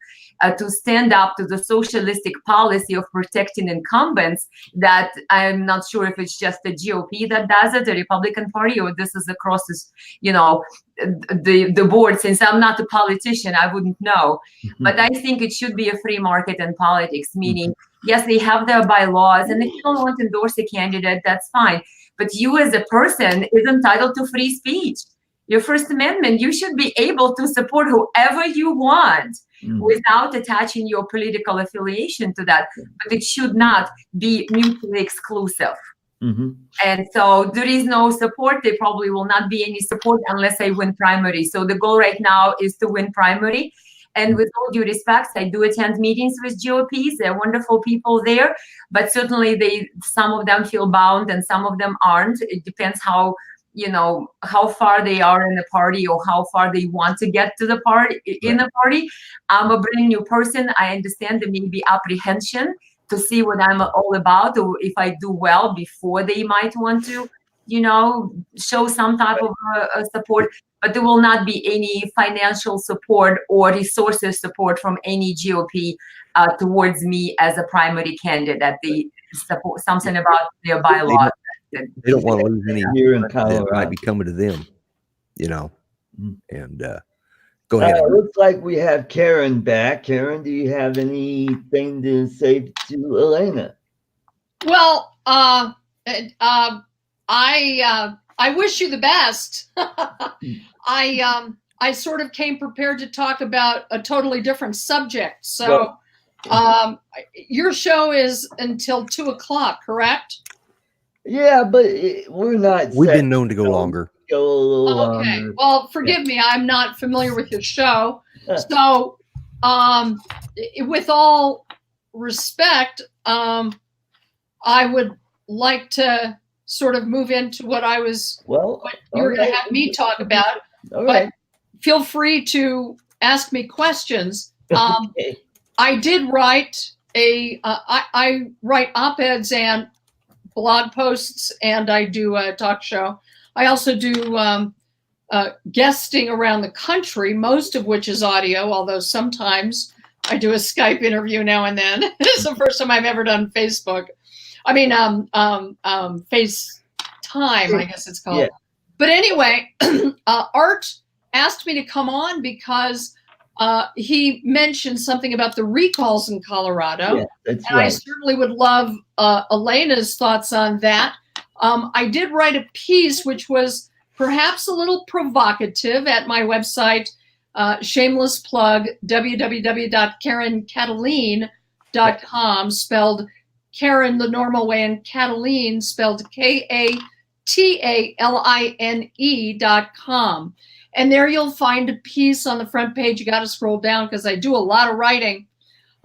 to stand up to the socialistic policy of protecting incumbents, that I'm not sure if it's just the GOP that does it, the Republican Party, or this is across this, you know, the board. Since I'm not a politician, I wouldn't know. But I think it should be a free market in politics, meaning, yes, they have their bylaws, and if you don't want to endorse a candidate, that's fine. But you as a person is entitled to free speech. Your First Amendment, you should be able to support whoever you want without attaching your political affiliation to that. But it should not be mutually exclusive. And so there is no support. There probably will not be any support unless I win primary. So the goal right now is to win primary. And with all due respect, I do attend meetings with GOPs. They're wonderful people there, but certainly some of them feel bound and some of them aren't. It depends how, you know, how far they are in the party or how far they want to get to the party in the party. I'm a brand new person. I understand there may be apprehension to see what I'm all about, or if I do well before they might want to, you know, show some type of support. But there will not be any financial support or resources support from any GOP towards me as a primary candidate. They support something about their bylaws. They don't want to lose any Here in that Colorado. might be coming to them, you know. And go ahead. Looks like we have Karen back. Karen, do you have anything to say to Elena? Well, I wish you the best. I sort of came prepared to talk about a totally different subject. So your show is until 2:00, correct? Yeah, but we're not. We've been known to go longer. Go a little Okay. longer. Well, forgive me. I'm not familiar with your show. So, with all respect, I would like to sort of move into what you were going to have me talk about. But feel free to ask me questions. I did write I write op-eds and blog posts, and I do a talk show. I also do guesting around the country, most of which is audio, although sometimes I do a Skype interview now and then. This is the first time I've ever done Facebook. I mean, FaceTime, I guess it's called. Yeah. But anyway, Art asked me to come on because he mentioned something about the recalls in Colorado. Yeah, that's and I certainly would love Elena's thoughts on that. I did write a piece which was perhaps a little provocative at my website, shameless plug, www.karenkataline.com, spelled Karen the normal way, and Kataline spelled KATALINE.com. And there you'll find a piece on the front page. You got to scroll down because I do a lot of writing.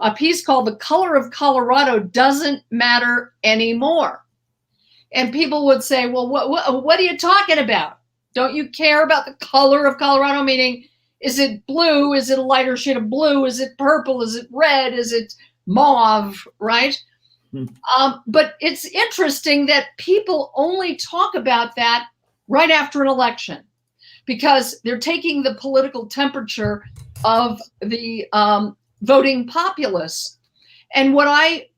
A piece called "The Color of Colorado Doesn't Matter Anymore." And people would say, well, what are you talking about? Don't you care about the color of Colorado? Meaning, is it blue? Is it a lighter shade of blue? Is it purple? Is it red? Is it mauve? Right? But it's interesting that people only talk about that right after an election, because they're taking the political temperature of the voting populace. And what I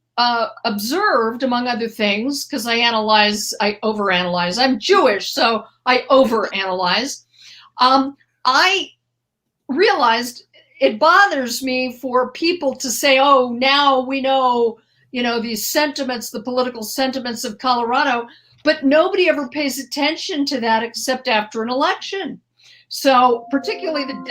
observed, among other things, because I overanalyze. I'm Jewish, so I overanalyze. I realized it bothers me for people to say, oh, now we know, these sentiments, the political sentiments of Colorado, but nobody ever pays attention to that except after an election. So particularly the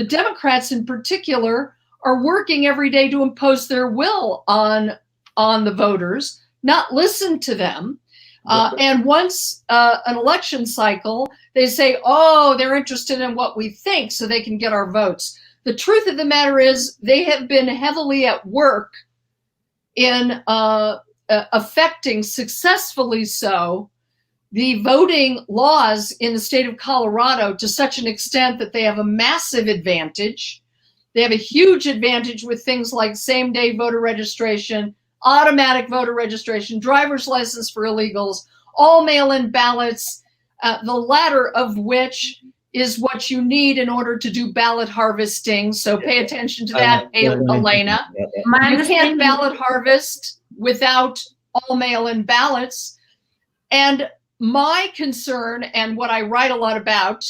Democrats in particular are working every day to impose their will on the voters, not listen to them. And once an election cycle, they say, oh, they're interested in what we think so they can get our votes. The truth of the matter is they have been heavily at work in affecting, successfully so, the voting laws in the state of Colorado to such an extent that they have a massive advantage. They have a huge advantage with things like same-day voter registration, automatic voter registration, driver's license for illegals, all mail-in ballots, the latter of which is what you need in order to do ballot harvesting. So pay attention to that, Elena. You can't ballot harvest without all mail-in ballots. And my concern, and what I write a lot about,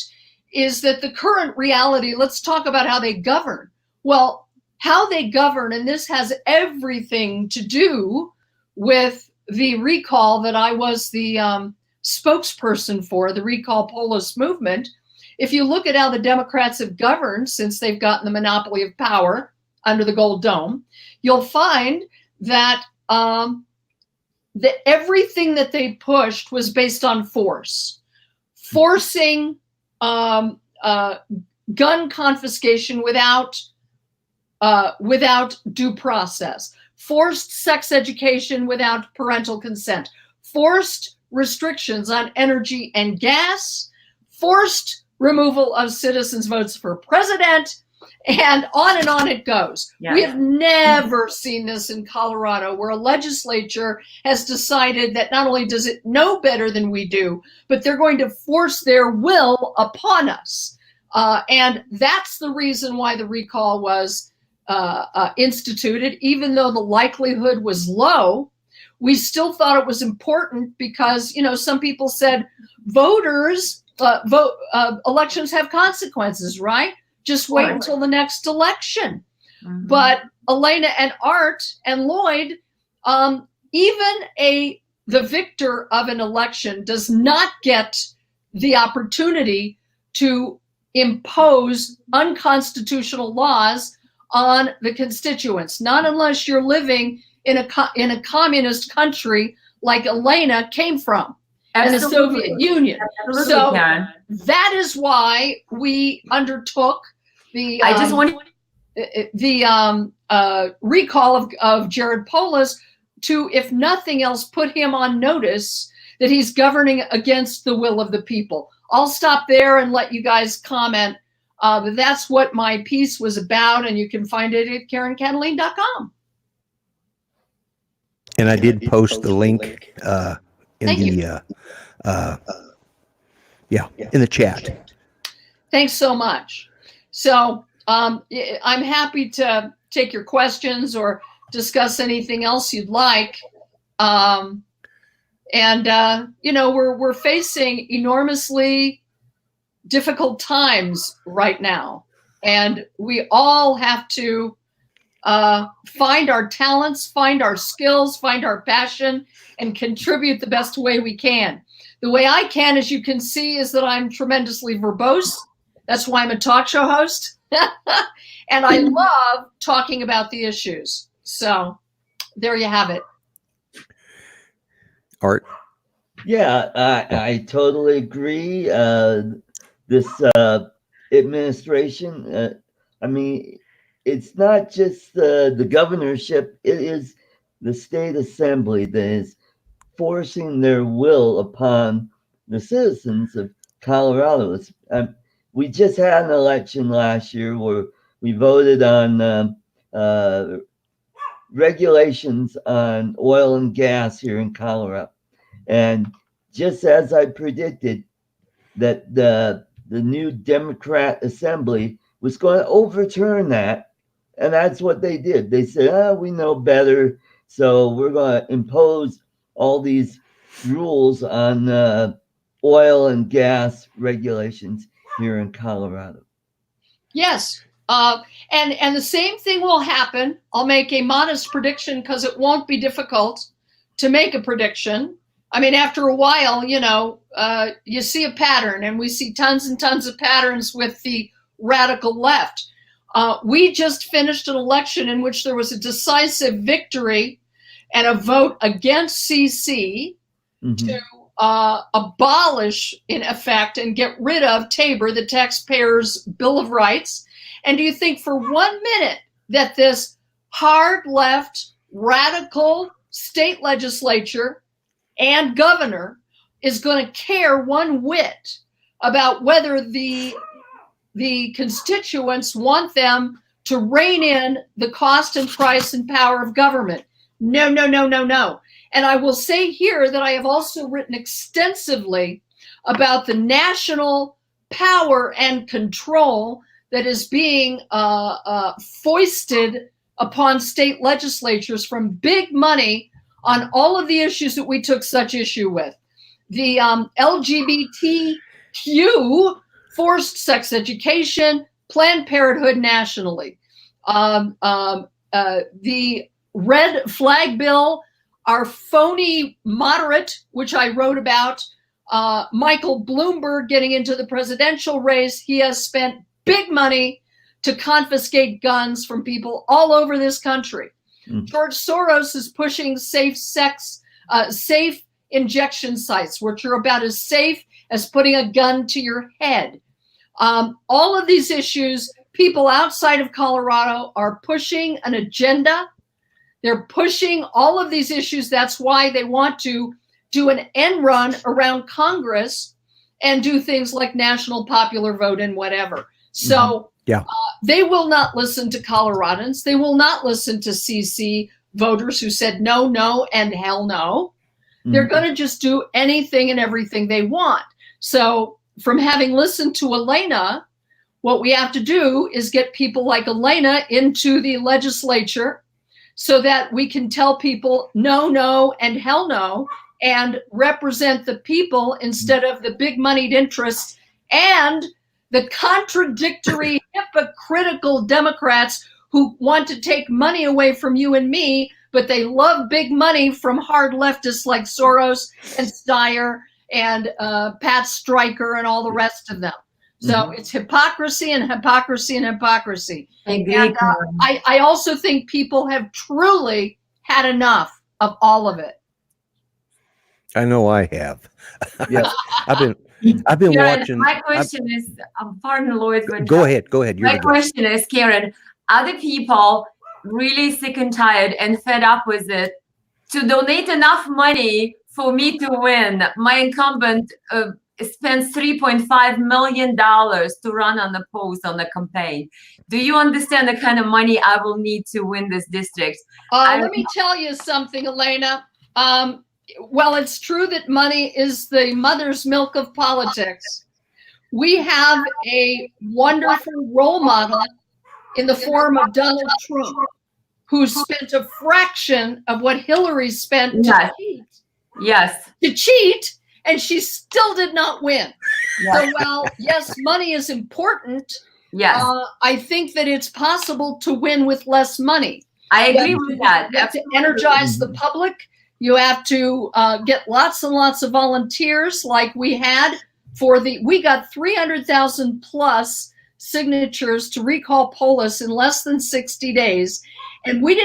is that the current reality, let's talk about how they govern. Well, how they govern, and this has everything to do with the recall that I was the spokesperson for, the Recall Polis movement. If you look at how the Democrats have governed since they've gotten the monopoly of power under the Gold Dome, you'll find that everything that they pushed was based on force, forcing gun confiscation without due process, forced sex education without parental consent, forced restrictions on energy and gas, forced removal of citizens' votes for president, and on it goes. Yeah. We have never seen this in Colorado, where a legislature has decided that not only does it know better than we do, but they're going to force their will upon us. And that's the reason why the recall was instituted. Even though the likelihood was low, we still thought it was important because, some people said elections have consequences, right? Just wait until the next election. Mm-hmm. But Elena and Art and Lloyd, even the victor of an election does not get the opportunity to impose unconstitutional laws on the constituents, not unless you're living in a communist country like Elena came from. And the Soviet Union. Absolutely, so Karen. That is why we undertook the recall of Jared Polis to, if nothing else, put him on notice that he's governing against the will of the people. I'll stop there and let you guys comment. But that's what my piece was about, and you can find it at KarenKataline.com. And I did post the link in the chat. Thanks so much. So I'm happy to take your questions or discuss anything else you'd like. We're facing enormously difficult times right now, and we all have to find our talents, find our skills, find our passion, and contribute the best way we can. The way I can, as you can see, is that I'm tremendously verbose. That's why I'm a talk show host. And I love talking about the issues. So there you have it. Art? Yeah, I totally agree. This administration, it's not just the governorship, it is the state assembly that is forcing their will upon the citizens of Colorado. We just had an election last year where we voted on regulations on oil and gas here in Colorado. And just as I predicted, that the new Democrat Assembly was going to overturn that. And that's what they did. They said, we know better, so we're going to impose all these rules on oil and gas regulations here in Colorado. Yes. And the same thing will happen. I'll make a modest prediction because it won't be difficult to make a prediction. After a while, you see a pattern, and we see tons and tons of patterns with the radical left. We just finished an election in which there was a decisive victory and a vote against CC to abolish, in effect, and get rid of TABOR, the Taxpayers' Bill of Rights. And do you think for 1 minute that this hard left, radical state legislature and governor is going to care one whit about whether the constituents want them to rein in the cost and price and power of government? No, no, no, no, no. And I will say here that I have also written extensively about the national power and control that is being foisted upon state legislatures from big money on all of the issues that we took such issue with. The LGBTQ, forced sex education, Planned Parenthood nationally. The red flag bill, our phony moderate, which I wrote about, Michael Bloomberg getting into the presidential race. He has spent big money to confiscate guns from people all over this country. George Soros is pushing safe injection sites, which are about as safe as putting a gun to your head. All of these issues, people outside of Colorado are pushing an agenda. They're pushing all of these issues. That's why they want to do an end run around Congress and do things like national popular vote and whatever. So they will not listen to Coloradans. They will not listen to CC voters who said no, no, and hell no. They're going to just do anything and everything they want. So from having listened to Elena, what we have to do is get people like Elena into the legislature so that we can tell people no, no, and hell no, and represent the people instead of the big moneyed interests and the contradictory, hypocritical Democrats who want to take money away from you and me, but they love big money from hard leftists like Soros and Steyer and Pat Stryker and all the rest of them. So it's hypocrisy and hypocrisy and hypocrisy. And I also think people have truly had enough of all of it. I know I have. Yeah. I've been watching. My question is, pardon, Lloyd. Go ahead. My question is, Karen, are the people really sick and tired and fed up with it to donate enough money for me to win? My incumbent spends $3.5 million to run on the post on the campaign. Do you understand the kind of money I will need to win this district? Let me tell you something, Elena. Well, it's true that money is the mother's milk of politics. We have a wonderful role model in the form of Donald Trump, who spent a fraction of what Hillary spent to cheat. Yes. To cheat, and she still did not win. Yes. So while, yes, money is important, I think that it's possible to win with less money. I agree with that. You have to energize the public. You have to get lots and lots of volunteers like we had we got 300,000 plus signatures to recall Polis in less than 60 days. And we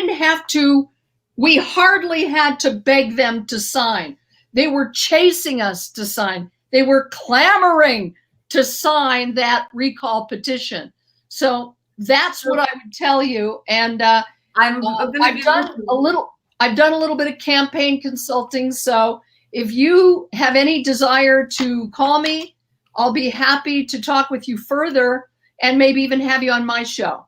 hardly had to beg them to sign. They were chasing us to sign. They were clamoring to sign that recall petition. So that's what I would tell you. And I've done a little bit of campaign consulting. So if you have any desire to call me, I'll be happy to talk with you further and maybe even have you on my show.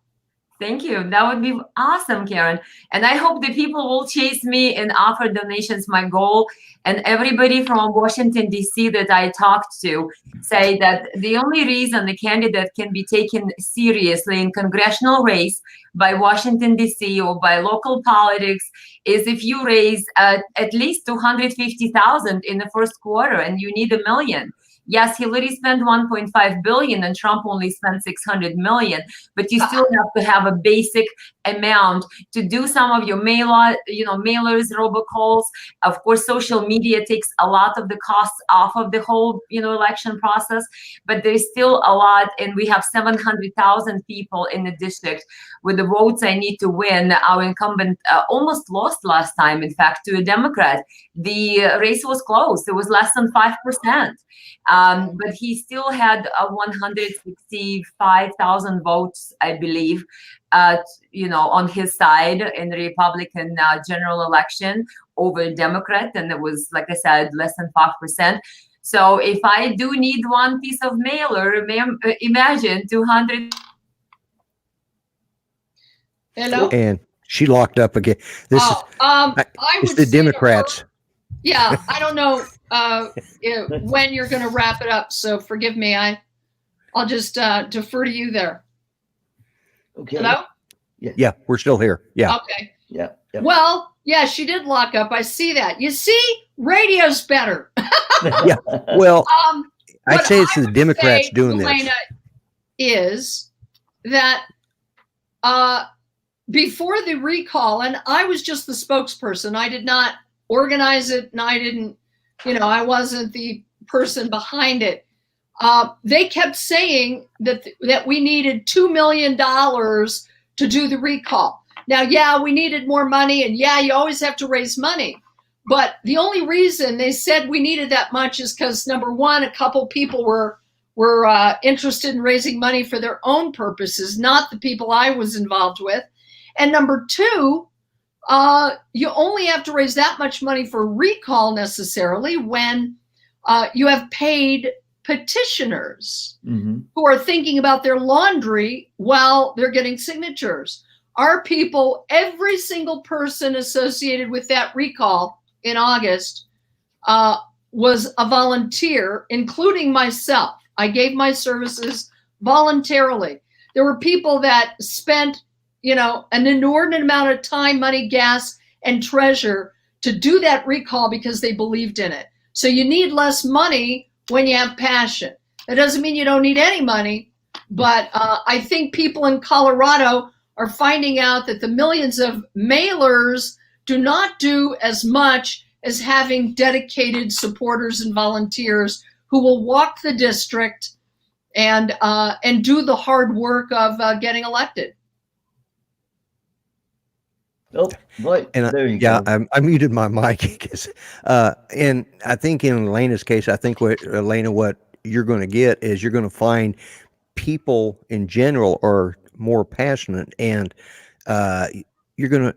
Thank you. That would be awesome, Karen. And I hope the people will chase me and offer donations. My goal, and everybody from Washington, D.C. that I talked to say that the only reason the candidate can be taken seriously in congressional race by Washington, D.C. or by local politics is if you raise at least $250,000 in the first quarter and you need $1 million. Yes, Hillary spent $1.5 billion and Trump only spent $600 million, but you still have to have a basic amount to do some of your mailers, robocalls. Of course, social media takes a lot of the costs off of the whole, election process, but there's still a lot, and we have 700,000 people in the district. With the votes I need to win, our incumbent almost lost last time, in fact, to a Democrat. The race was close. It was less than 5%. But he still had 165,000 votes, I believe, on his side in the Republican general election over Democrat. And it was, like I said, less than 5%. So if I do need one piece of mailer, imagine 200. Hello. And She locked up again. This is I it's would the say to her, Democrats. yeah, I don't know when you're going to wrap it up, so forgive me. I'll just defer to you there. Okay. Hello? Yeah, we're still here. Yeah. Okay. Yeah. Well, yeah, she did lock up. I see that. You see, radio's better. Yeah. Well, I'd what say it's I the would Democrats say, doing Elena, this. is that before the recall, and I was just the spokesperson, I did not organize it, and I didn't, I wasn't the person behind it. They kept saying that we needed $2 million to do the recall. Now, yeah, we needed more money, and yeah, you always have to raise money. But the only reason they said we needed that much is because, number one, a couple people were interested in raising money for their own purposes, not the people I was involved with. And number two, you only have to raise that much money for recall necessarily when you have paid petitioners who are thinking about their laundry while they're getting signatures. Our people, every single person associated with that recall in August was a volunteer, including myself. I gave my services voluntarily. There were people that spent, an inordinate amount of time, money, gas, and treasure to do that recall because they believed in it. So you need less money when you have passion. That doesn't mean you don't need any money, but I think people in Colorado are finding out that the millions of mailers do not do as much as having dedicated supporters and volunteers who will walk the district and do the hard work of getting elected. Oh, right. And There you go. I muted my mic because, and I think in Elena's case, I think what you're going to get is you're going to find people in general are more passionate, and you're going to.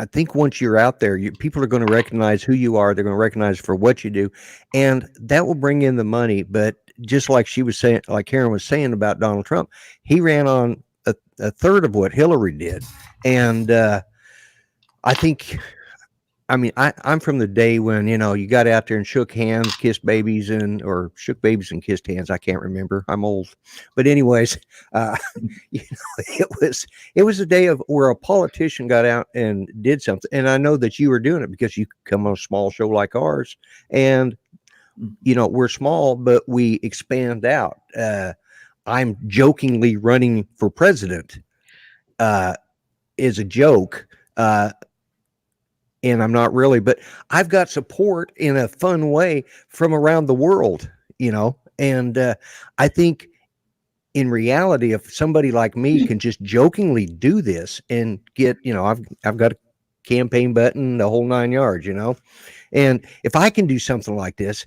I think once you're out there, people are going to recognize who you are. They're going to recognize for what you do, and that will bring in the money. But just like she was saying, like Karen was saying about Donald Trump, he ran on a third of what Hillary did. And I think, I'm from the day when, you got out there and shook hands, kissed babies or shook babies and kissed hands. I can't remember. I'm old. But anyways, it was a day where a politician got out and did something. And I know that you were doing it because you come on a small show like ours. And, we're small, but we expand out. I'm jokingly running for president. Is a joke, and I'm not really, but I've got support in a fun way from around the world, and I think in reality, if somebody like me can just jokingly do this and get, I've got a campaign button, the whole 9 yards, and if I can do something like this,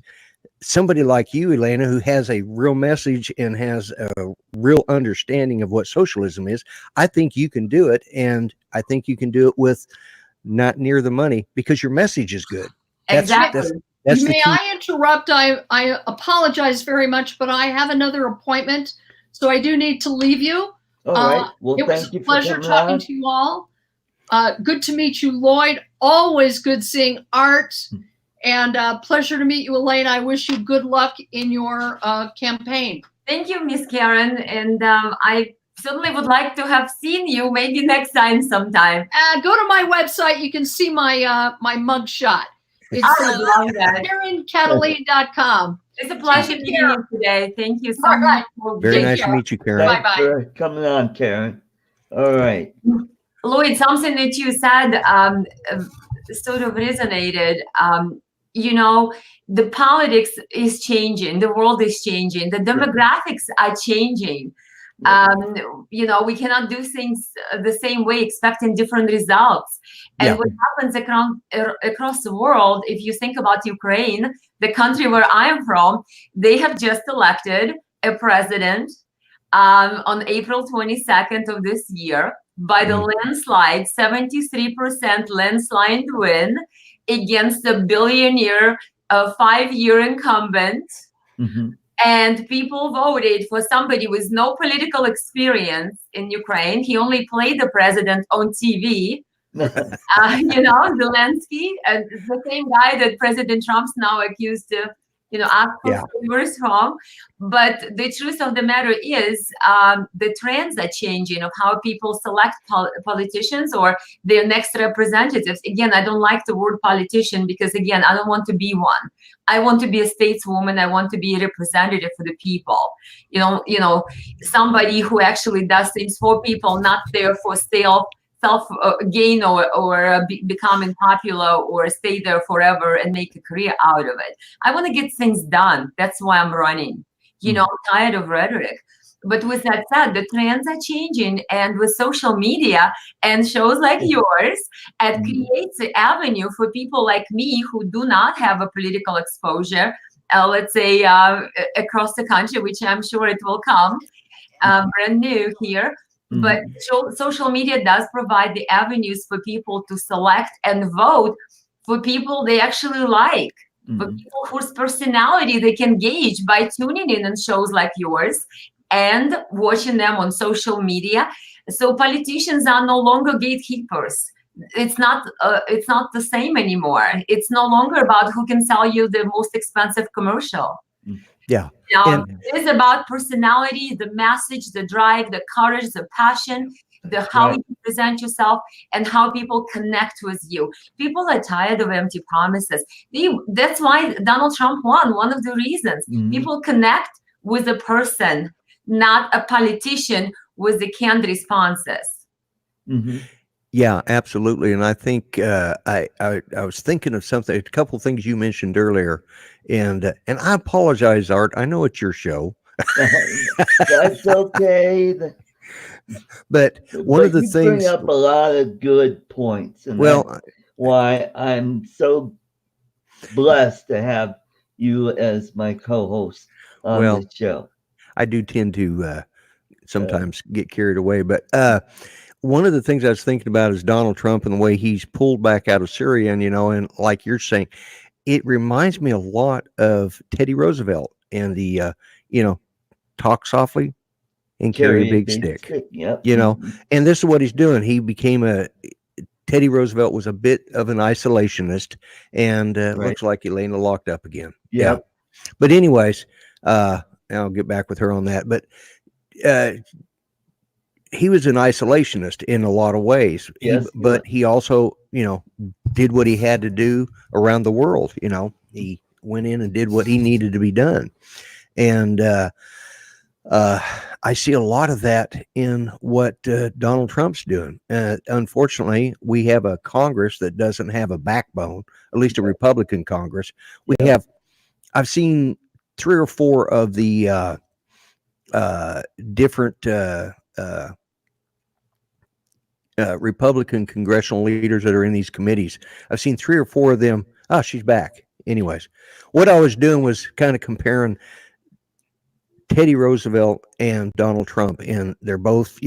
somebody like you, Elena, who has a real message and has a real understanding of what socialism is, I think you can do it. And I think you can do it with not near the money because your message is good. Exactly. That's May I interrupt? I apologize very much, but I have another appointment, so I do need to leave you. All right. Well, it was thank you a for pleasure coming talking on. to you all. Good to meet you, Lloyd. Always good seeing Art. And pleasure to meet you, Elena. I wish you good luck in your campaign. Thank you, Miss Karen. And I certainly would like to have seen you maybe next time sometime. Go to my website. You can see my my mugshot. It's KarenKataline.com. It's a pleasure meeting you today. Thank you so much. Very nice to meet you, Karen. Thanks Bye-bye. for coming on, Karen. All right. Lloyd, something that you said sort of resonated. The politics is changing, the world is changing, the demographics are changing. We cannot do things the same way, expecting different results. And what happens across the world, if you think about Ukraine, the country where I am from, they have just elected a president on April 22nd of this year by the landslide, 73% landslide win against a billionaire 5-year incumbent. And people voted for somebody with no political experience in Ukraine. He only played the president on TV. Zelensky, the same guy that President Trump's now accused to, ask for favors from. But the truth of the matter is, the trends are changing of how people select politicians or their next representatives. Again, I don't like the word politician because, again, I don't want to be one. I want to be a stateswoman. I want to be a representative for the people. Somebody who actually does things for people, not there for self gain or becoming popular or stay there forever and make a career out of it. I want to get things done. That's why I'm running. I'm tired of rhetoric. But with that said, the trends are changing, and with social media and shows like yours, it creates an avenue for people like me who do not have a political exposure, let's say across the country, which I'm sure it will come, brand new here. But social media does provide the avenues for people to select and vote for people they actually like, for people whose personality they can gauge by tuning in on shows like yours and watching them on social media. So politicians are no longer gatekeepers. It's not the same anymore. It's no longer about who can sell you the most expensive commercial. Yeah. It is about personality, the message, the drive, the courage, the passion, how you present yourself, and how people connect with you. People are tired of empty promises. That's why Donald Trump won. One of the reasons people connect with a person, not a politician with the canned responses. Yeah, absolutely. And I think I was thinking of something, a couple of things you mentioned earlier, and I apologize, Art. I know it's your show. That's okay. But one of the things, bring up a lot of good points, and that's why I'm so blessed to have you as my co-host on the show. I do tend to sometimes get carried away, but one of the things I was thinking about is Donald Trump and the way he's pulled back out of Syria, and like you're saying, it reminds me a lot of Teddy Roosevelt and the talk softly and carry a big stick. Yep. And this is what he's doing. He became Teddy Roosevelt was a bit of an isolationist, and looks like Elena locked up again. Yeah. But anyways, I'll get back with her on that. But he was an isolationist in a lot of ways. But he also, did what he had to do around the world. He went in and did what he needed to be done. And I see a lot of that in what Donald Trump's doing. Unfortunately, we have a Congress that doesn't have a backbone, at least a Republican Congress. I've seen 3 or 4 of the different Republican congressional leaders that are in these committees. I've seen 3 or 4 of them. Oh, she's back. Anyways, what I was doing was kind of comparing Teddy Roosevelt and Donald Trump, and they're both,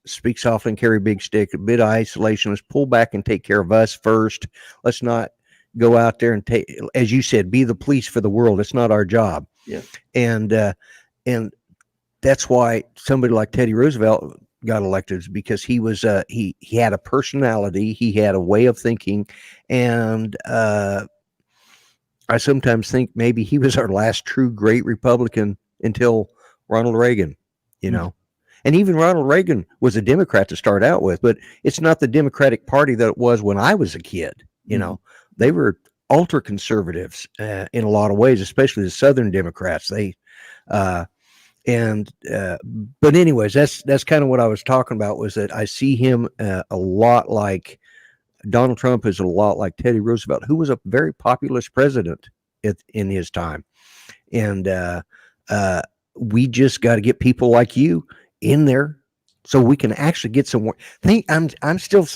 speak softly and carry a big stick, a bit of isolationist, pull back and take care of us first. Let's not go out there and take, as you said, be the police for the world. It's not our job. Yeah. And that's why somebody like Teddy Roosevelt got elected, is because he was he had a personality, he had a way of thinking, and I sometimes think maybe he was our last true great Republican until Ronald Reagan, and even Ronald Reagan was a Democrat to start out with, but it's not the Democratic Party that it was when I was a kid. They were ultra conservatives in a lot of ways, especially the Southern Democrats. But anyways, that's kind of what I was talking about, was that I see him a lot like Donald Trump is a lot like Teddy Roosevelt, who was a very populist president in his time. And we just got to get people like you in there so we can actually get some more. I'm still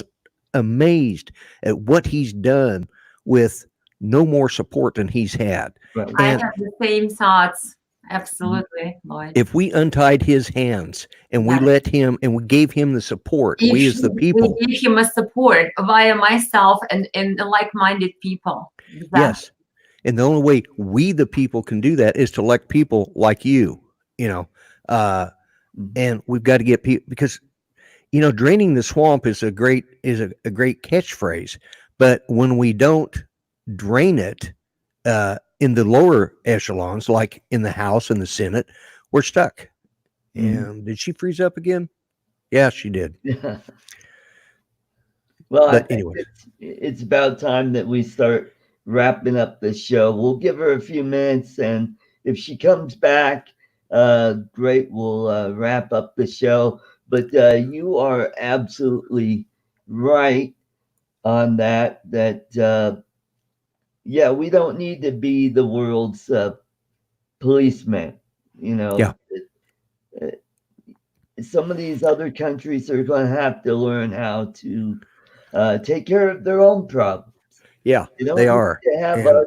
amazed at what he's done with no more support than he's had. Right. I have the same thoughts. Absolutely, Lloyd. If we untied his hands and we let him, and we gave him the support, we as the people. We gave him a support via myself and like-minded people. Exactly. Yes. And the only way we, the people, can do that is to elect people like you, and we've got to get people, because, draining the swamp is a great catchphrase. But when we don't drain it in the lower echelons, like in the House and the Senate, we're stuck. And did she freeze up again? Yeah, she did. Well, I But think anyway, it's about time that we start wrapping up the show. We'll give her a few minutes, and if she comes back, great, we'll wrap up the show. But you are absolutely right on that. Yeah, we don't need to be the world's policeman. Yeah. Some of these other countries are going to have to learn how to take care of their own problems. Yeah, They don't they need are. to have And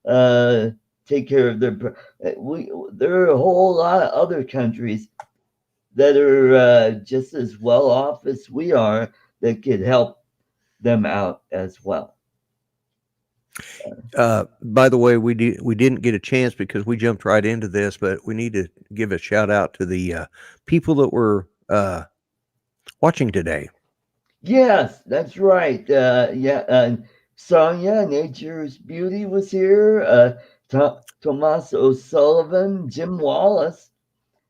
us take care of their. There are a whole lot of other countries that are just as well off as we are that could help them out as well. by the way, we didn't get a chance because we jumped right into this, but we need to give a shout out to the people that were watching today. Yes, that's right. Sonia, Nature's Beauty, was here. Thomas O'Sullivan, Jim Wallace,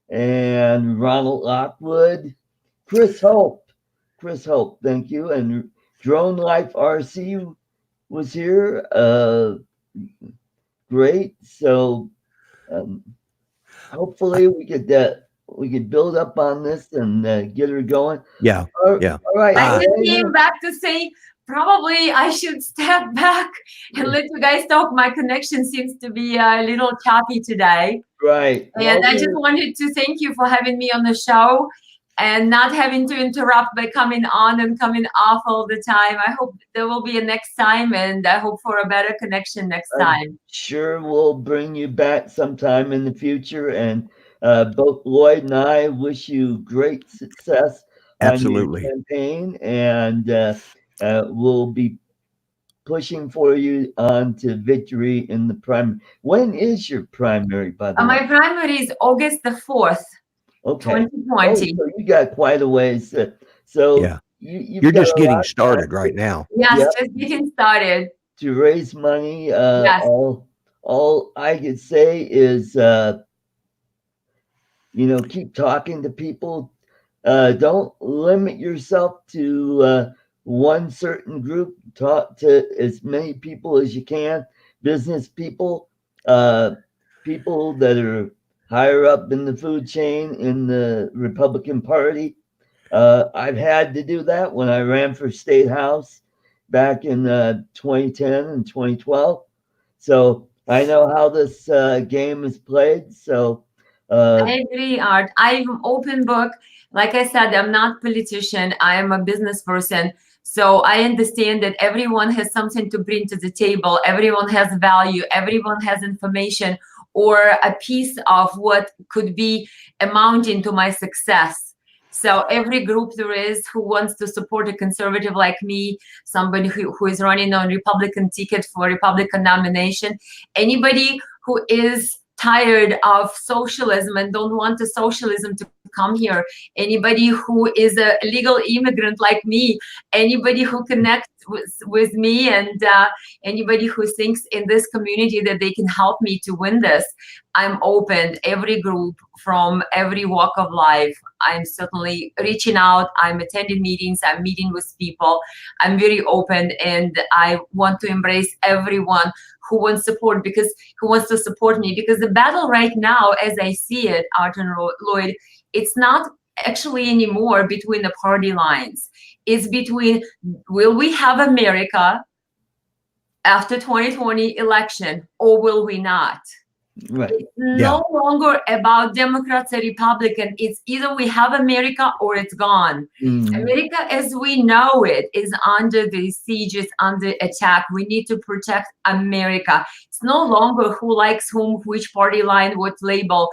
and Ronald Lockwood, Chris Hope, thank you, and Drone Life RC was here. Great. So hopefully we could build up on this and get her going. Yeah. All right. I just came back to say probably I should step back and let you guys talk. My connection seems to be a little choppy today. Right. And I just wanted to thank you for having me on the show and not having to interrupt by coming on and coming off all the time. I hope there will be a next time, and I hope for a better connection next time. Sure, we'll bring you back sometime in the future. And both Lloyd and I wish you great success Absolutely. on your campaign, and we'll be pushing for you on to victory in the primary. When is your primary, by the way? My primary is August the 4th. Okay. 2020. So you got quite a ways. So Yeah. you've You're got just a getting lot started right now. Yes, just getting started. to raise money. Yes. All I could say is, keep talking to people. Don't limit yourself to one certain group. Talk to as many people as you can. Business people, people that are higher up in the food chain in the Republican Party. I've had to do that when I ran for state house back in 2010 and 2012. So I know how this game is played. So I agree, Art. I'm an open book. Like I said, I'm not a politician. I am a business person. So I understand that everyone has something to bring to the table. Everyone has value. Everyone has information or a piece of what could be amounting to my success. So every group there is who wants to support a conservative like me, somebody who is running on Republican ticket for Republican nomination, anybody who is tired of socialism and don't want the socialism to come here, anybody who is a legal immigrant like me, anybody who connects with me, and anybody who thinks in this community that they can help me to win this. I'm open, every group from every walk of life. I'm certainly reaching out. I'm attending meetings. I'm meeting with people. I'm very open, and I want to embrace everyone who wants support, because who wants to support me, because the battle right now, as I see it, Art and Lloyd, it's not actually anymore between the party lines. It's between, will we have America after 2020 election, or will we not? right. It's no longer about Democrats or Republican. It's either we have America or it's gone. America as we know it is under the siege, is under attack. We need to protect America. It's no longer who likes whom, which party line, what label,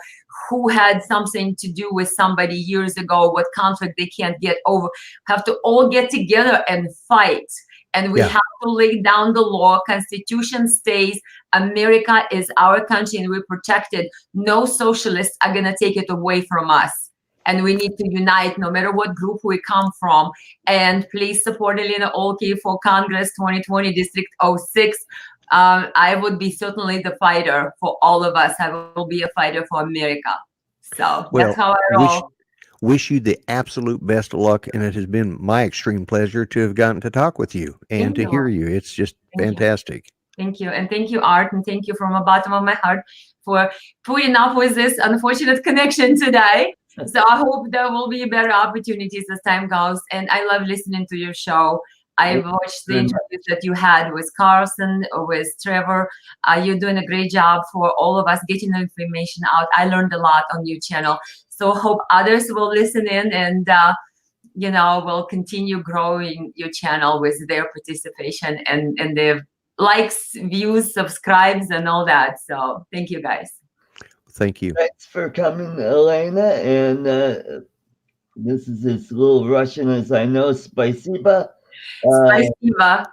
who had something to do with somebody years ago, what conflict they can't get over. Have to all get together and fight and we Yeah. have to lay down the law. Constitution stays. America is our country, and we protect it. No socialists are going to take it away from us. And we need to unite no matter what group we come from. And please support Elena Oelke for Congress 2020 District 06. I would be certainly the fighter for all of us. I will be a fighter for America. So Well, that's how I roll. wish you the absolute best of luck, and it has been my extreme pleasure to have gotten to talk with you and Thank to you. hear you. It's just Thank you. fantastic. Thank you. And thank you, Art. And thank you from the bottom of my heart for putting up with this unfortunate connection today. So I hope there will be better opportunities as time goes. And I love listening to your show. I watched the interviews that you had with Carson, with Trevor. You're doing a great job for all of us getting the information out. I learned a lot on your channel. So hope others will listen in and, will continue growing your channel with their participation and their likes, views, subscribes, and all that. So thank you, guys. Thank you. Thanks for coming, Elena. And this is as little Russian as I know. Spasiba. Спасибо.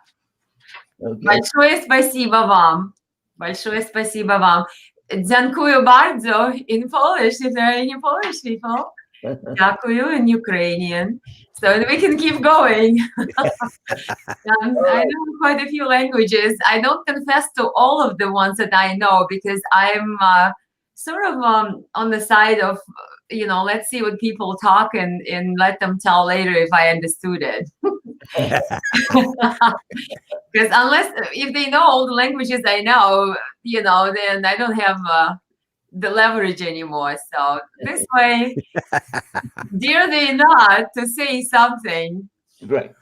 Okay. Большое спасибо вам. Большое спасибо вам. Dziękuję bardzo in Polish, if there are any Polish people. Дякую in Ukrainian. So we can keep going. I know quite a few languages. I don't confess to all of the ones that I know because I'm sort of on the side of, let's see what people talk and let them tell later if I understood it. Because if they know all the languages I know, then I don't have the leverage anymore. So this way, dare they not to say something. Right.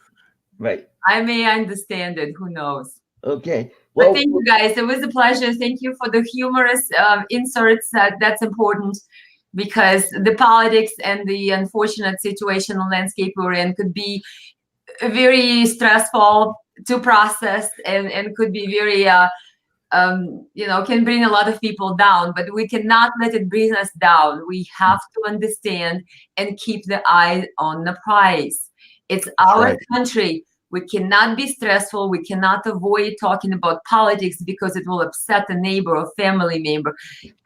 I may understand it. Who knows? Okay. Well, but thank you, guys. It was a pleasure. Thank you for the humorous inserts. That's important because the politics and the unfortunate situational landscape we're in could be very stressful to process and could be very can bring a lot of people down, but we cannot let it bring us down. We have to understand and keep the eye on the prize. It's our country. We cannot be stressful. We cannot avoid talking about politics because it will upset a neighbor or family member.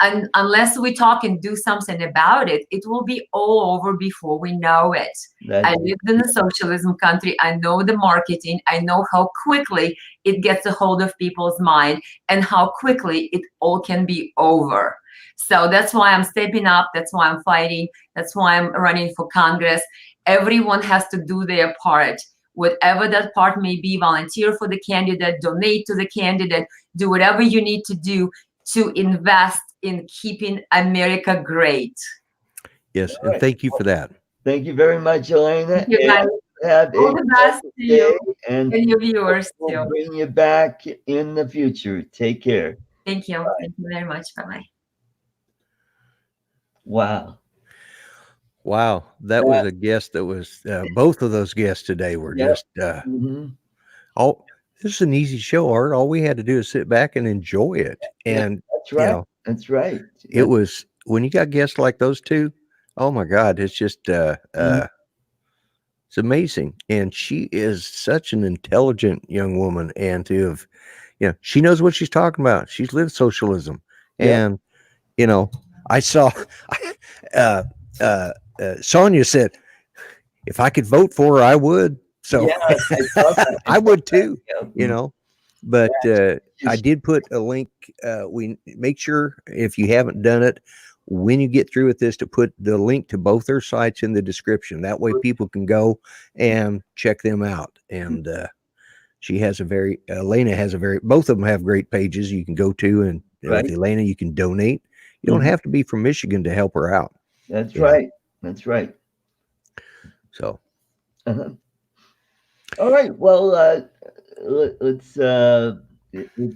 And unless we talk and do something about it, it will be all over before we know it. I lived in a socialism country. I know the marketing. I know how quickly it gets a hold of people's mind and how quickly it all can be over. So that's why I'm stepping up. That's why I'm fighting. That's why I'm running for Congress. Everyone has to do their part. Whatever that part may be, volunteer for the candidate, donate to the candidate, do whatever you need to do to invest in keeping America great. Yes, and thank you for that. Thank you very much, Elena. Thank you, guys. Have all the best to you and your viewers we'll bring you back in the future. Take care. Thank you. Bye. Thank you very much. Bye-bye. Wow, that was a guest that was both of those guests today were just all. This is an easy show, Art. All we had to do is sit back and enjoy it. And that's right. That's right. It was when you got guests like those two. Oh my God, it's just it's amazing. And she is such an intelligent young woman, and to have, she knows what she's talking about. She's lived socialism, and I saw. Sonia said, if I could vote for her, I would. So I would too, but I did put a link. We make sure if you haven't done it, when you get through with this, to put the link to both their sites in the description. That way people can go and check them out. And Elena has both of them have great pages you can go to. And with Elena, you can donate. You don't have to be from Michigan to help her out. That's right. That's right. So, all right. Well, let's. It's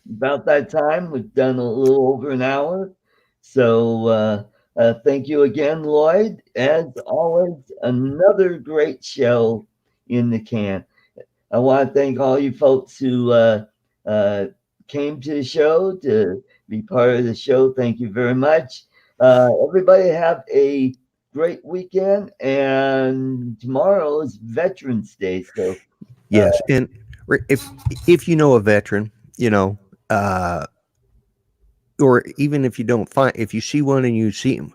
about that time. We've done a little over an hour. So, thank you again, Lloyd. As always, another great show in the can. I want to thank all you folks who came to the show to be part of the show. Thank you very much. Everybody have a great weekend, and tomorrow is Veterans Day. So yes, and if you know a veteran, you know, or even if you don't find, if you see one and you see him,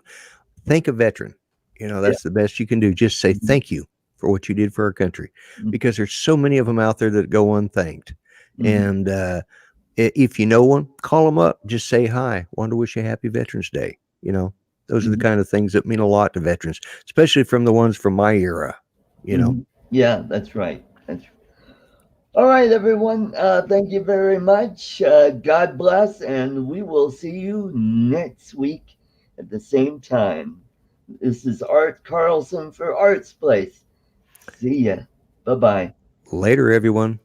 thank a veteran. You know, that's the best you can do. Just say thank you for what you did for our country, because there's so many of them out there that go unthanked. And if you know one, call them up. Just say hi. Want to wish you a happy Veterans Day. You know, those are the kind of things that mean a lot to veterans, especially from the ones from my era. You know. Yeah, that's right. That's right. All right, everyone. Thank you very much. God bless, and we will see you next week at the same time. This is Art Carlson for Art's Place. See ya. Bye-bye. Later, everyone.